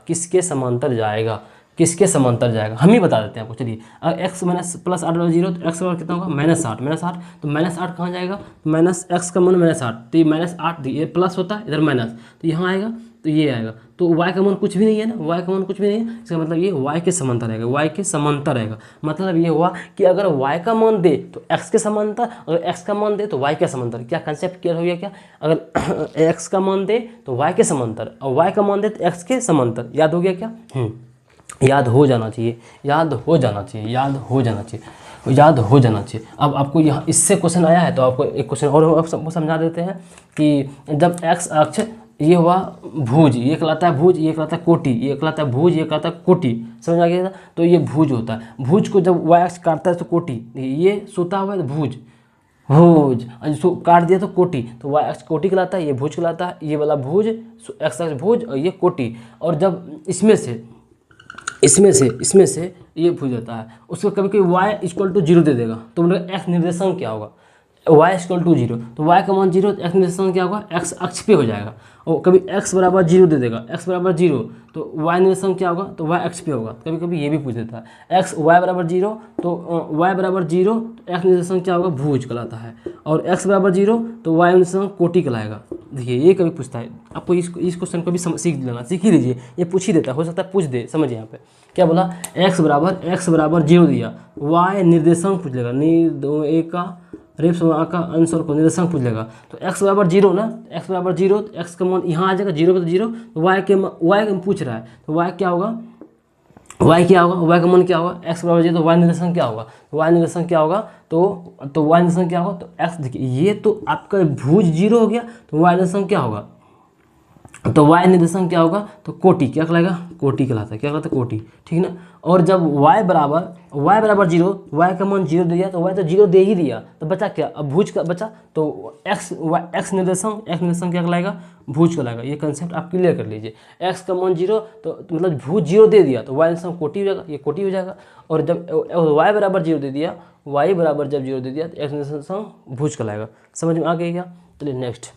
हम ही बता देते हैं आपको। चलिए अगर x प्लस 8 बराबर 0, तो x बराबर कितना होगा -8, तो -8 कहाँ जाएगा, -x का मान -8, तो ये -8 ये प्लस होता है, इधर माइनस, तो यहाँ आएगा तो ये आएगा। तो y का मान कुछ भी नहीं है ना, y का मान कुछ भी नहीं है, इसका मतलब ये y के समांतर रहेगा, y के समांतर रहेगा। मतलब ये हुआ कि अगर y का मान दे तो x के समांतर, अगर x का मान दे तो y के समांतर। क्या कंसेप्ट क्लियर हो गया क्या? अगर x का मान दे तो y के समांतर, और y का मान दे तो x के समांतर। याद हो गया क्या? याद हो जाना चाहिए, याद हो जाना चाहिए, याद हो जाना चाहिए, याद हो जाना चाहिए। अब आपको यहाँ इससे क्वेश्चन आया है तो आपको एक क्वेश्चन और अब सबको समझा देते हैं कि जब x अक्ष ये हुआ भुज, ये कहलाता है भुज, ये कहलाता है कोटि, ये कहलाता है भुज, ये कहलाता है कोटि। समझ आ गया था? तो ये भुज होता है। भुज को जब y अक्ष काटता है तो कोटि, ये सोता हुआ है तो भुज, भुज जिसको काट दिया तो कोटि, तो y अक्ष कोटि कहलाता है, ये भुज कहलाता है। ये वाला भुज x अक्ष भुज और ये कोटि। और जब इसमें से ये भुज होता है, उसको कभी कभी y इक्वल टू 0 दे देगा, तो मतलब x निर्देशांक क्या होगा? y इक्वल टू 0, तो y का मान 0, तो x निर्देशांक क्या होगा? x अक्ष पे हो जाएगा। और कभी x बराबर 0 दे देगा, x बराबर 0, तो y निर्देशांक क्या होगा? तो y अक्ष पे होगा। कभी कभी ये भी पूछ देता है x y बराबर 0, तो y बराबर 0, तो x निर्देशांक क्या होगा? भुज कहलाता है। और x बराबर 0 तो y निर्देशांक कोटि कहलाएगा। देखिए ये कभी पूछता है आपको, इस क्वेश्चन को भी सीख लेना, सीख ही लीजिए, ये पूछ ही देता है, हो सकता है पूछ दे। समझिए यहाँ पे क्या बोला? x बराबर 0 दिया, y निर्देशांक पूछ लेगा, एक का रेप्स का आंसर को निर्देशांक पूछ लेगा। तो x बराबर 0 ना, x बराबर 0, तो x का मान यहाँ आ जाएगा 0 पे, तो 0, तो y पूछ रहा है, तो y क्या होगा? y क्या होगा? y का मान क्या होगा? x बराबर 0, तो y निर्देशांक क्या होगा? y निर्देशांक क्या होगा? तो y निर्देशांक क्या होगा? तो x, देखिए ये तो आपका भुज 0 हो गया, तो y निर्देशांक क्या होगा? तो y निर्देशांक क्या होगा? तो कोटि क्या कहलाएगा? कोटि कहलाता है। क्या कहलाता है? कोटि, ठीक ना। और जब y बराबर 0, y का मान 0 दे दिया, तो y तो 0 दे ही दिया, तो बचा क्या? अब भुज का बचा, तो x निर्देशांक क्या कहलाएगा? भुज कहलाएगा। ये कंसेप्ट आप क्लियर कर लीजिए। x का मान 0, तो मतलब भुज 0 दे दिया, तो y निर्देशांक कोटि हो जाएगा, ये कोटि हो जाएगा। और जब y बराबर 0 दे दिया, y बराबर जब 0 दे दिया, तो x निर्देशांक भुज कहलाएगा। समझ में आ गया क्या? चलिए नेक्स्ट।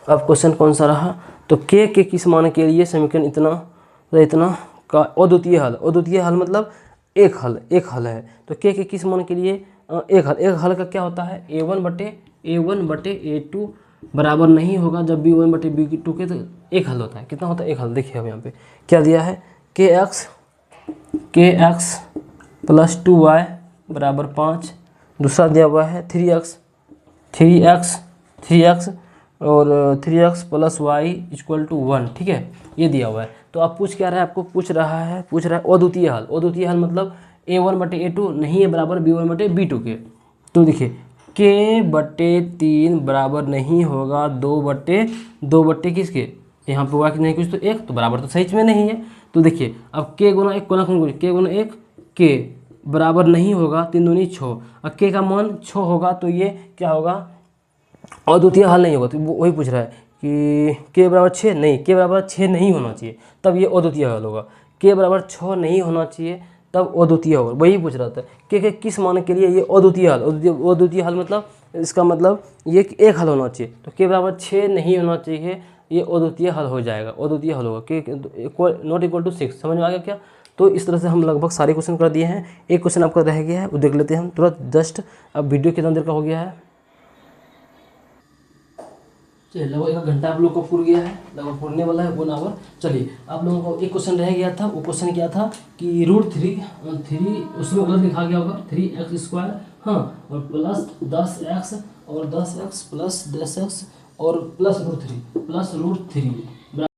अब क्वेश्चन कौन सा रहा? तो k के किस मान के लिए समीकरण इतना का अद्वितीय हल मतलब एक हल है। तो k के किस मान के लिए एक हल का क्या होता है? a1 बटे a2 बराबर नहीं होगा जब b1 बटे b2 के, तो एक हल होता है। कितना होता है? एक हल। देखिए अब यहाँ पे क्या दिया है? kx प्लस 2y बराबर 5, दूसरा दिया हुआ है 3x और 3x plus Y equal to 1, ठीक है, ये दिया हुआ है। तो आप पूछ क्या रहा है? आपको पूछ रहा है अद्वितीय हल। अद्वितीय हल मतलब a1 बटे a2 नहीं है बराबर b1 बटे b2 के। तो देखिए k बटे 3 बराबर नहीं होगा 2 बटे किसके? यहाँ पे हुआ कि नहीं कुछ, तो 1, तो बराबर तो सही में नहीं है। तो देखिए अब k गुना 1 k गुना 1 k बराबर नहीं होगा 3 दूनी 6, और k का मान 6 होगा, तो ये क्या होगा? अद्वितीय हल नहीं होगा। तो वही पूछ रहा है कि k बराबर 6 नहीं, k बराबर 6 नहीं होना चाहिए, तब ये अद्वितीय हल होगा। k बराबर 6 नहीं होना चाहिए, तब अद्वितीय होगा। वही पूछ रहा था k के किस मान के लिए ये अद्वितीय हल मतलब इसका मतलब ये एक हल होना चाहिए। तो k बराबर 6 नहीं होना चाहिए, ये अद्वितीय हल हो जाएगा, अद्वितीय हल होगा। k not equal to 6। समझ में आ गया क्या? तो इस तरह से हम लगभग सारे क्वेश्चन कर दिए हैं। एक क्वेश्चन आपका रह गया है, वो देख लेते हैं हम तुरंत। जस्ट अब वीडियो कितना देर का हो गया है? चलिए लगभग 1 घंटा आप लोग को पूर गया है, लगभग पूरने वाला है 1 आवर। चलिए आप लोगों को एक क्वेश्चन रह गया था। वो क्वेश्चन क्या था कि √3 उसमें गलत लिखा गया होगा 3x², हाँ, और प्लस 10x और 10x प्लस 10x और प्लस √3